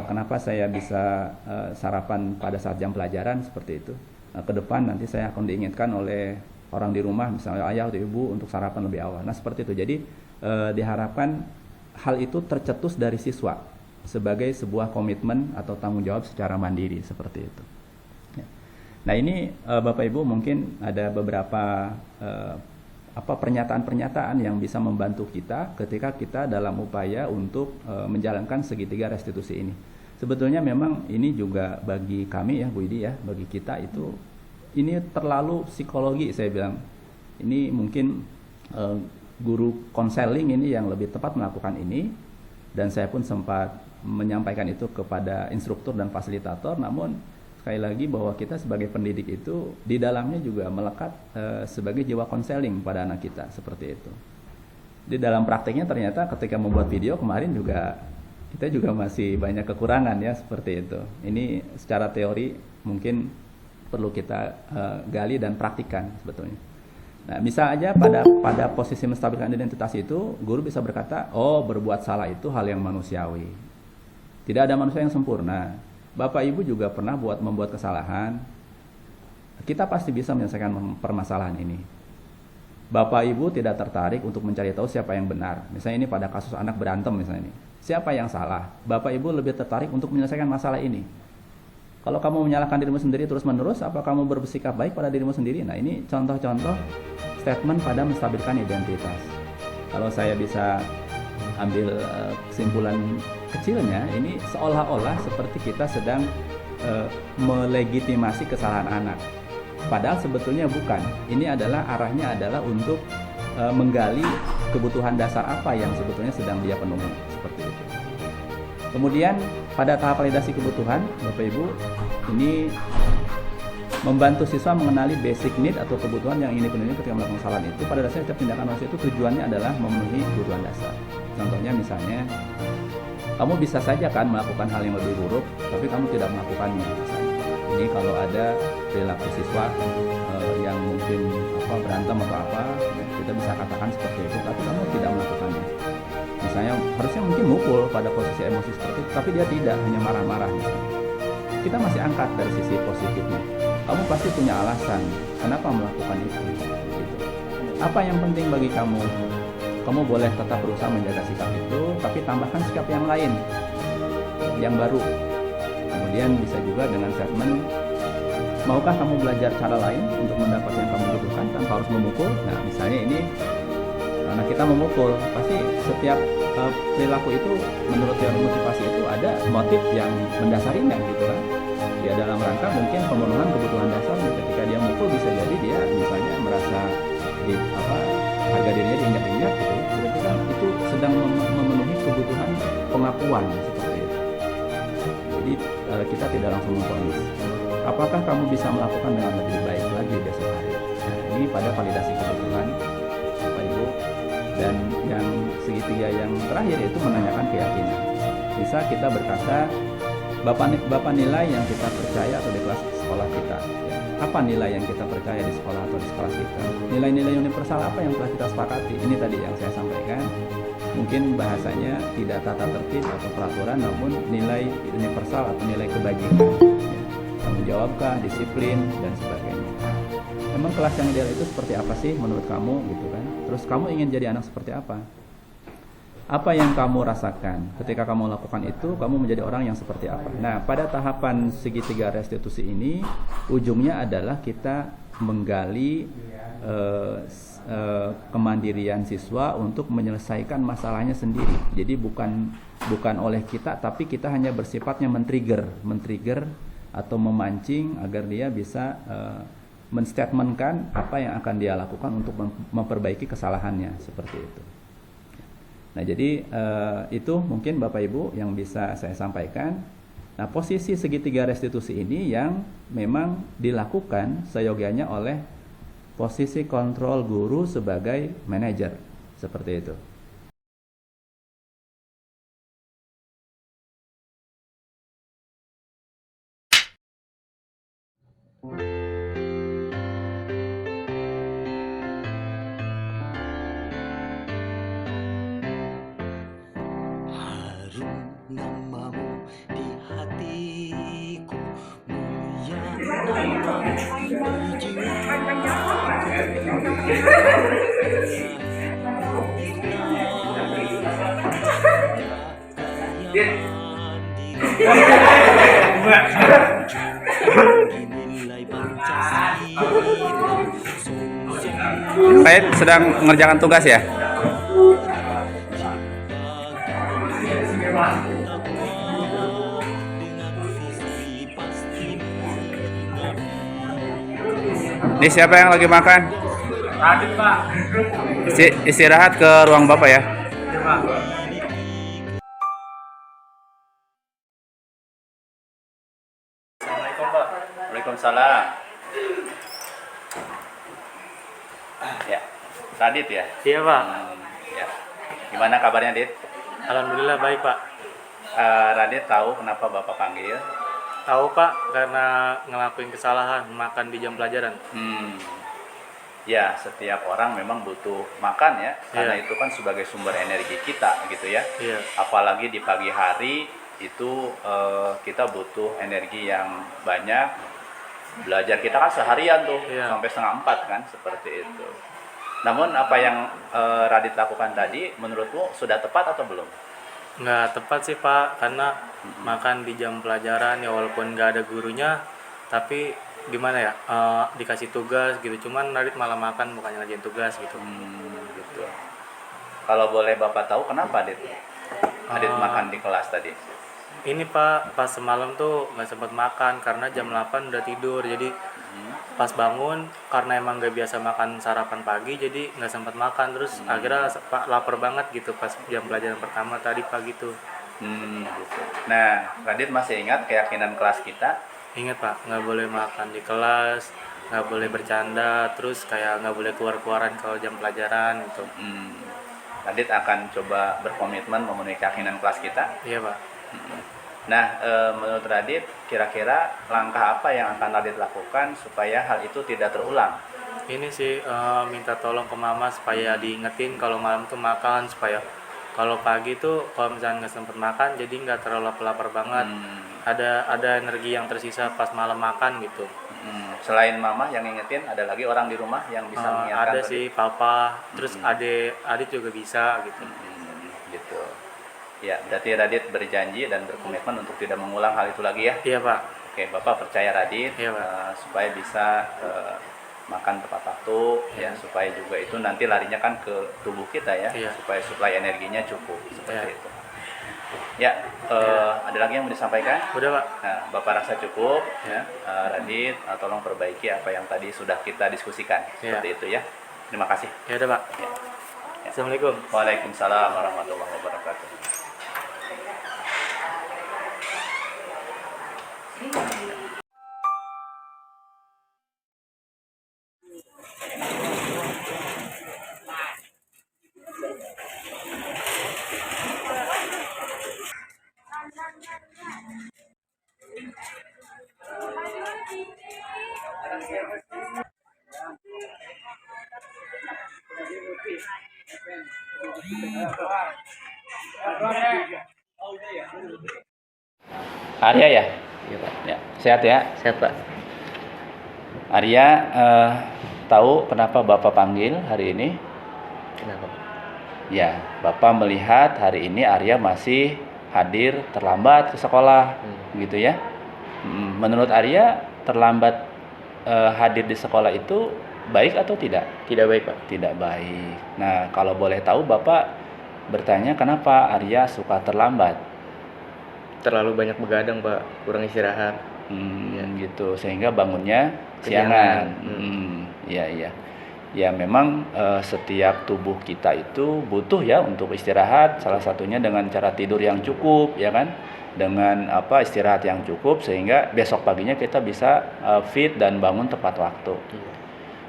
Kenapa saya bisa sarapan pada saat jam pelajaran seperti itu? Ke depan nanti saya akan diingatkan oleh orang di rumah, misalnya ayah atau ibu, untuk sarapan lebih awal. Nah, seperti itu. Jadi diharapkan hal itu tercetus dari siswa sebagai sebuah komitmen atau tanggung jawab secara mandiri, seperti itu. Nah, ini Bapak Ibu mungkin ada beberapa pernyataan-pernyataan yang bisa membantu kita ketika kita dalam upaya untuk menjalankan segitiga restitusi ini. Sebetulnya memang ini juga bagi kami ya Bu Idi ya, bagi kita itu ini terlalu psikologi, saya bilang. Ini mungkin guru konseling ini yang lebih tepat melakukan ini, dan saya pun sempat menyampaikan itu kepada instruktur dan fasilitator. Namun sekali lagi bahwa kita sebagai pendidik itu di dalamnya juga melekat sebagai jiwa konseling pada anak kita, seperti itu. Di dalam prakteknya ternyata ketika membuat video kemarin juga kita juga masih banyak kekurangan ya, seperti itu. Ini secara teori mungkin perlu kita gali dan praktikkan sebetulnya. Nah, bisa aja pada posisi menstabilkan identitas itu, guru bisa berkata, oh berbuat salah itu hal yang manusiawi. Tidak ada manusia yang sempurna. Bapak Ibu juga pernah membuat kesalahan. Kita pasti bisa menyelesaikan permasalahan ini. Bapak Ibu tidak tertarik untuk mencari tahu siapa yang benar. Misalnya ini pada kasus anak berantem misalnya ini. Siapa yang salah? Bapak Ibu lebih tertarik untuk menyelesaikan masalah ini. Kalau kamu menyalahkan dirimu sendiri terus-menerus, apa kamu bersikap baik pada dirimu sendiri? Nah, ini contoh-contoh statement pada menstabilkan identitas. Kalau saya bisa ambil kesimpulan kecilnya, ini seolah-olah seperti kita sedang melegitimasi kesalahan anak. Padahal sebetulnya bukan. Ini arahnya adalah untuk menggali kebutuhan dasar apa yang sebetulnya sedang dia penuhi, seperti itu. Kemudian pada tahap validasi kebutuhan, Bapak Ibu, ini membantu siswa mengenali basic need atau kebutuhan yang ingin dipenuhi ketika melakukan kesalahan itu. Pada dasarnya setiap tindakan manusia itu tujuannya adalah memenuhi kebutuhan dasar. Contohnya misalnya, kamu bisa saja kan melakukan hal yang lebih buruk, tapi kamu tidak melakukannya. Misalnya. Ini kalau ada perilaku siswa yang mungkin berantem atau apa, kita bisa katakan seperti itu, tapi kamu tidak melakukannya. misalnya harusnya mungkin mukul pada posisi emosi seperti itu, tapi dia tidak, hanya marah-marah misalnya. Kita masih angkat dari sisi positifnya. Kamu pasti punya alasan kenapa melakukan itu. Gitu. Apa yang penting bagi kamu? Kamu boleh tetap berusaha menjaga sikap itu, tapi tambahkan sikap yang lain, yang baru. Kemudian bisa juga dengan statement, maukah kamu belajar cara lain untuk mendapat yang kamu butuhkan tanpa harus memukul? Nah, misalnya ini, karena kita memukul, pasti setiap perilaku itu menurut teori motivasi itu ada motif yang mendasarinya gitu kan. Dia dalam rangka mungkin pemenuhan kebutuhan dasar. Ketika dia mukul bisa jadi dia misalnya merasa harga dirinya diinjak-injak gitu. Berarti kan itu sedang memenuhi kebutuhan pengakuan seperti itu. Jadi kita tidak langsung memvonis. Apakah kamu bisa melakukan dengan lebih baik lagi besok hari? Nah, ini pada validasi kebutuhan Bapak Ibu. Dan yang segitiga yang terakhir itu menanyakan keyakinan. Bisa kita berkata, Bapak nilai yang kita percaya atau di kelas sekolah kita. Ya. Apa nilai yang kita percaya di sekolah atau di sekolah kita? Nilai-nilai universal apa yang telah kita sepakati? Ini tadi yang saya sampaikan. Mungkin bahasanya tidak tata tertib atau peraturan, namun nilai universal atau nilai kebajikan. Ya. Tanggung jawabkah, disiplin, dan sebagainya. Emang kelas yang ideal itu seperti apa sih menurut kamu gitu kan? Terus kamu ingin jadi anak seperti apa? Apa yang kamu rasakan ketika kamu lakukan itu, kamu menjadi orang yang seperti apa? Nah, pada tahapan segitiga restitusi ini, ujungnya adalah kita menggali kemandirian siswa untuk menyelesaikan masalahnya sendiri. Jadi bukan oleh kita, tapi kita hanya bersifatnya men-trigger atau memancing agar dia bisa menstatementkan apa yang akan dia lakukan untuk memperbaiki kesalahannya, seperti itu. Nah, jadi itu mungkin Bapak Ibu yang bisa saya sampaikan. Nah, posisi segitiga restitusi ini yang memang dilakukan seyogianya oleh posisi kontrol guru sebagai manajer, seperti itu. Namamu di hatiku, mulia namamu di Saya sedang mengerjakan tugas ya. Ini siapa yang lagi makan? Radit, Pak. Istirahat ke ruang Bapak ya. Iya, Pak. Assalamualaikum, Pak. Waalaikumsalam. Ya, Radit ya? Iya, Pak. Ya. Gimana kabarnya, Dit? Alhamdulillah baik, Pak. Radit tahu kenapa Bapak panggil? Tahu, Pak, karena ngelakuin kesalahan makan di jam pelajaran. Ya, setiap orang memang butuh makan ya, karena Iya. itu kan sebagai sumber energi kita gitu ya. Iya. Apalagi di pagi hari itu kita butuh energi yang banyak. Belajar kita kan seharian tuh, Iya. sampai 3:30 kan, seperti itu. Namun apa yang Radit lakukan tadi, menurutmu sudah tepat atau belum? Nggak tepat sih, Pak, karena makan di jam pelajaran ya walaupun nggak ada gurunya, tapi gimana ya, dikasih tugas gitu, cuman Radit malah makan bukannya ngerjain tugas gitu. Gitu. Kalau boleh Bapak tahu kenapa Adit makan di kelas tadi? Ini, Pak, pas semalam tuh nggak sempat makan karena jam 8 udah tidur, jadi pas bangun karena emang nggak biasa makan sarapan pagi, jadi nggak sempat makan, terus akhirnya Pak lapar banget gitu pas jam pelajaran pertama tadi pagi tuh. Gitu. Nah, Radit masih ingat keyakinan kelas kita? Ingat, Pak, nggak boleh makan di kelas, nggak boleh bercanda, terus kayak nggak boleh keluar-keluaran kalau jam pelajaran gitu. Radit akan coba berkomitmen memenuhi keyakinan kelas kita. Iya, Pak. Nah, menurut Radit, kira-kira langkah apa yang akan Radit lakukan supaya hal itu tidak terulang? Ini sih minta tolong ke Mama supaya diingetin kalau malam tuh makan, supaya Kalau pagi tuh kalau misalnya nggak sempet makan jadi nggak terlalu lapar banget. Ada energi yang tersisa pas malam makan gitu. Selain mama yang ngingetin, ada lagi orang di rumah yang bisa mengingatkan? Ada sih papa, terus adik juga bisa gitu. Gitu. Ya, berarti Radit berjanji dan berkomitmen untuk tidak mengulang hal itu lagi ya? Iya Pak. Oke, Bapak percaya Radit Iya, Pak. supaya bisa makan tepat waktu, ya, supaya juga itu nanti larinya kan ke tubuh kita ya, Iya. supaya suplai energinya cukup seperti Iya. itu. Ya, ada lagi yang mau disampaikan? Udah Pak. Nah, Bapak rasa cukup, ya, Radit, tolong perbaiki apa yang tadi sudah kita diskusikan, Iya. seperti itu ya. Terima kasih. Ya udah Pak. Ya. Assalamualaikum. Waalaikumsalam warahmatullahi wabarakatuh. Arya ya? Iya Pak. Ya, sehat ya? Sehat Pak. Arya, tahu kenapa Bapak panggil hari ini? Kenapa Pak? Ya, Bapak melihat hari ini Arya masih hadir terlambat ke sekolah, gitu ya. Menurut Arya, terlambat hadir di sekolah itu baik atau tidak? Tidak baik Pak. Tidak baik. Nah, kalau boleh tahu Bapak bertanya kenapa Arya suka terlambat? Terlalu banyak begadang Pak, kurang istirahat. Gitu, sehingga bangunnya Kesiangan. siangan. Iya, iya. Ya memang setiap tubuh kita itu butuh ya untuk istirahat, salah satunya dengan cara tidur yang cukup, ya kan? Dengan istirahat yang cukup sehingga besok paginya kita bisa fit dan bangun tepat waktu.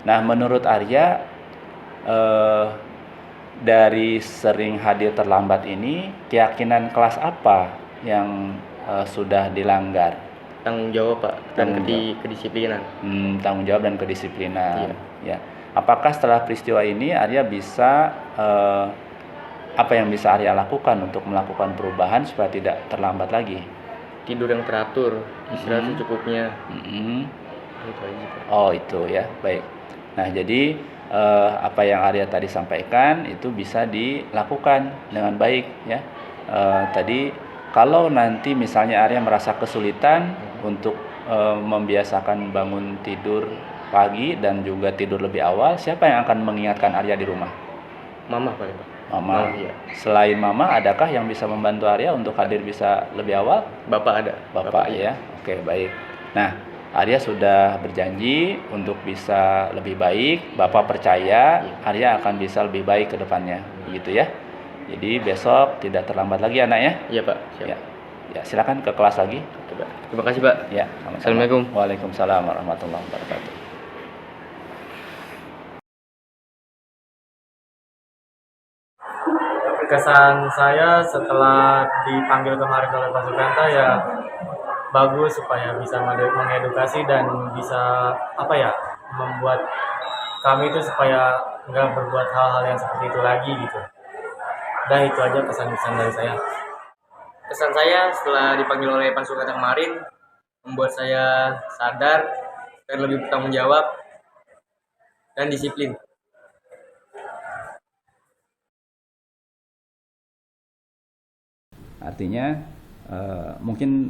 Nah, menurut Arya dari sering hadir terlambat ini, keyakinan kelas apa yang sudah dilanggar? Tanggung jawab Pak dan Tanggung kedisiplinan. Tanggung jawab dan kedisiplinan. Iya. Ya. Apakah setelah peristiwa ini Arya bisa apa yang bisa Arya lakukan untuk melakukan perubahan supaya tidak terlambat lagi? Tidur yang teratur, istirahat secukupnya. Itu aja Pak. Oh, itu ya, baik. Nah, jadi apa yang Arya tadi sampaikan itu bisa dilakukan dengan baik ya. Tadi kalau nanti misalnya Arya merasa kesulitan untuk membiasakan bangun tidur pagi dan juga tidur lebih awal, siapa yang akan mengingatkan Arya di rumah? Mama paling Pak. Mama. Iya. Selain Mama, adakah yang bisa membantu Arya untuk hadir bisa lebih awal? Bapak ada. Bapak ya. Oke, baik. Nah, Arya sudah berjanji untuk bisa lebih baik. Bapak percaya Arya akan bisa lebih baik ke depannya. Begitu ya. Jadi besok tidak terlambat lagi anak ya. Iya Pak. Siap. Ya. Ya, silakan ke kelas lagi. Oke, Pak. Terima kasih Pak. Ya, sama-sama. Assalamualaikum. Waalaikumsalam warahmatullahi wabarakatuh. Kesan saya setelah dipanggil kemarin oleh Pak Sukanta ya bagus supaya bisa mengedukasi dan bisa membuat kami itu supaya nggak berbuat hal-hal yang seperti itu lagi gitu. Dan itu aja pesan-pesan dari saya. Kesan saya setelah dipanggil oleh Pak Sukanta kemarin membuat saya sadar dan lebih bertanggung jawab dan disiplin. Artinya mungkin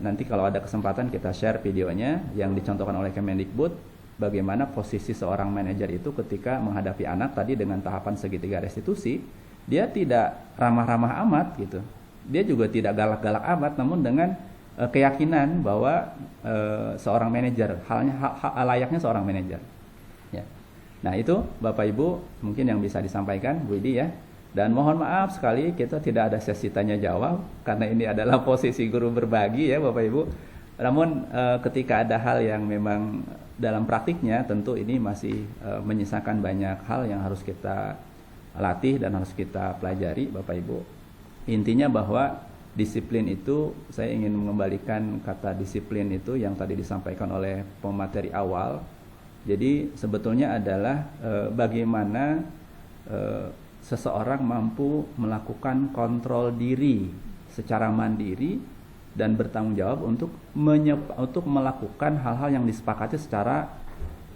nanti kalau ada kesempatan kita share videonya yang dicontohkan oleh Kemendikbud bagaimana posisi seorang manajer itu ketika menghadapi anak tadi dengan tahapan segitiga restitusi, dia tidak ramah-ramah amat gitu. Dia juga tidak galak-galak amat, namun dengan keyakinan bahwa seorang manajer, layaknya seorang manajer. Ya. Nah itu Bapak Ibu mungkin yang bisa disampaikan Bu Idi ya. Dan mohon maaf sekali kita tidak ada sesi tanya jawab karena ini adalah posisi guru berbagi ya Bapak Ibu. Namun ketika ada hal yang memang dalam praktiknya tentu ini masih menyisakan banyak hal yang harus kita latih dan harus kita pelajari Bapak Ibu. Intinya bahwa disiplin itu, saya ingin mengembalikan kata disiplin itu yang tadi disampaikan oleh pemateri awal. Jadi sebetulnya adalah bagaimana seseorang mampu melakukan kontrol diri secara mandiri dan bertanggung jawab untuk melakukan hal-hal yang disepakati secara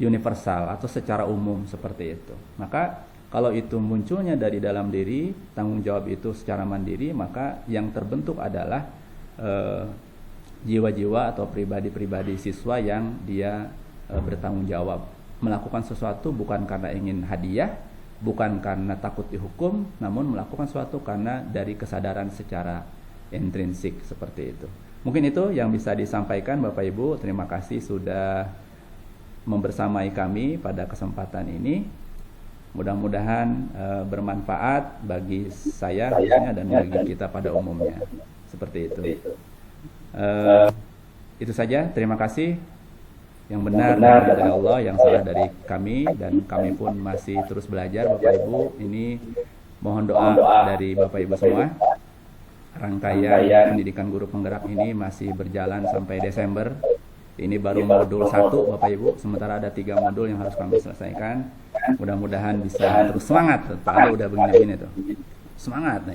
universal atau secara umum seperti itu. Maka kalau itu munculnya dari dalam diri, tanggung jawab itu secara mandiri, maka yang terbentuk adalah jiwa-jiwa atau pribadi-pribadi siswa yang dia bertanggung jawab melakukan sesuatu bukan karena ingin hadiah, bukan karena takut dihukum, namun melakukan sesuatu karena dari kesadaran secara intrinsik seperti itu. Mungkin itu yang bisa disampaikan Bapak Ibu. Terima kasih sudah membersamai kami pada kesempatan ini. Mudah-mudahan bermanfaat bagi saya khususnya dan bagi kita pada umumnya. Seperti itu. Itu saja. Terima kasih. Yang benar dari Allah, yang salah dari kami, dan kami pun masih terus belajar Bapak Ibu. Ini mohon doa dari Bapak Ibu semua. Rangkaian pendidikan guru penggerak ini masih berjalan sampai Desember. Ini baru modul 1 Bapak Ibu, sementara ada 3 modul yang harus kami selesaikan. Mudah-mudahan bisa terus semangat. Pak Ado udah begini-begini tuh. Semangat nih.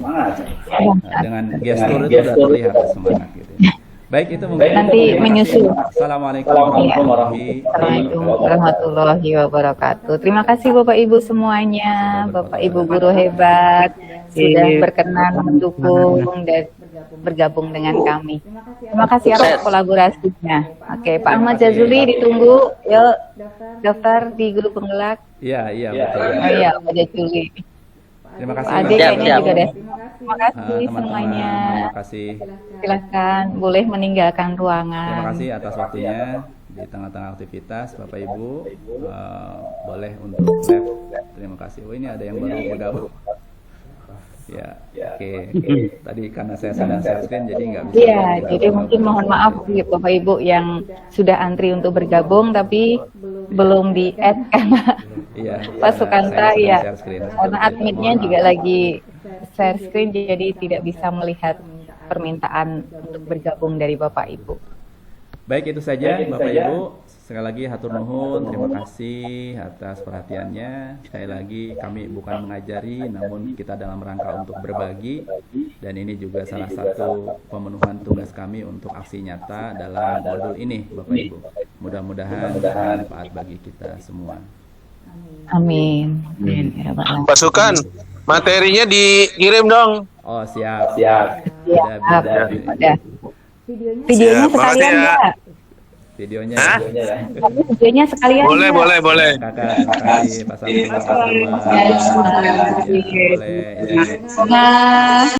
Dengan gestur itu udah terlihat semangat gitu. Baik, itu mungkin Nanti menyusul. Assalamualaikum warahmatullahi Assalamualaikum warahmatullahi wabarakatuh. Terima kasih Bapak Ibu semuanya, Bapak Ibu guru hebat sudah berkenan mendukung dan bergabung dengan kami. Terima kasih atas kolaborasinya. Oke, Pak Ahmad Jazuli ditunggu. Yuk daftar di guru penggerak. Iya betul. Oh iya, Pak Jazuli. Terima kasih. Pak Ade kayaknya juga deh. Terima kasih Teman-teman, semuanya. terima kasih. Silahkan boleh meninggalkan ruangan. Terima kasih atas waktunya di tengah-tengah aktivitas Bapak Ibu. Boleh untuk live. Terima kasih. Oh, ini ada yang baru bergabung. Ya, oke. Tadi karena saya sedang share screen jadi nggak bisa. Iya, jadi mungkin mohon maaf ya Bapak Ibu yang sudah antri untuk bergabung tapi belum di-add karena Pak Sukanta ya. Karena adminnya juga lagi share screen jadi tidak bisa melihat permintaan untuk bergabung dari Bapak Ibu. Baik, itu saja Bapak Ibu. Sekali lagi hatur nuhun, terima kasih atas perhatiannya. Sekali lagi kami bukan mengajari, namun kita dalam rangka untuk berbagi. Dan ini juga salah satu pemenuhan tugas kami untuk aksi nyata dalam modul ini Bapak Ibu. Mudah-mudahan bermanfaat bagi kita semua. Amin. Pasukan, materinya dikirim dong. Oh, siap. Ada. Videonya sekalian ya. Videonya. Videonya sekalian. Boleh. Kakak, terima kasih Pak Samsul. Boleh.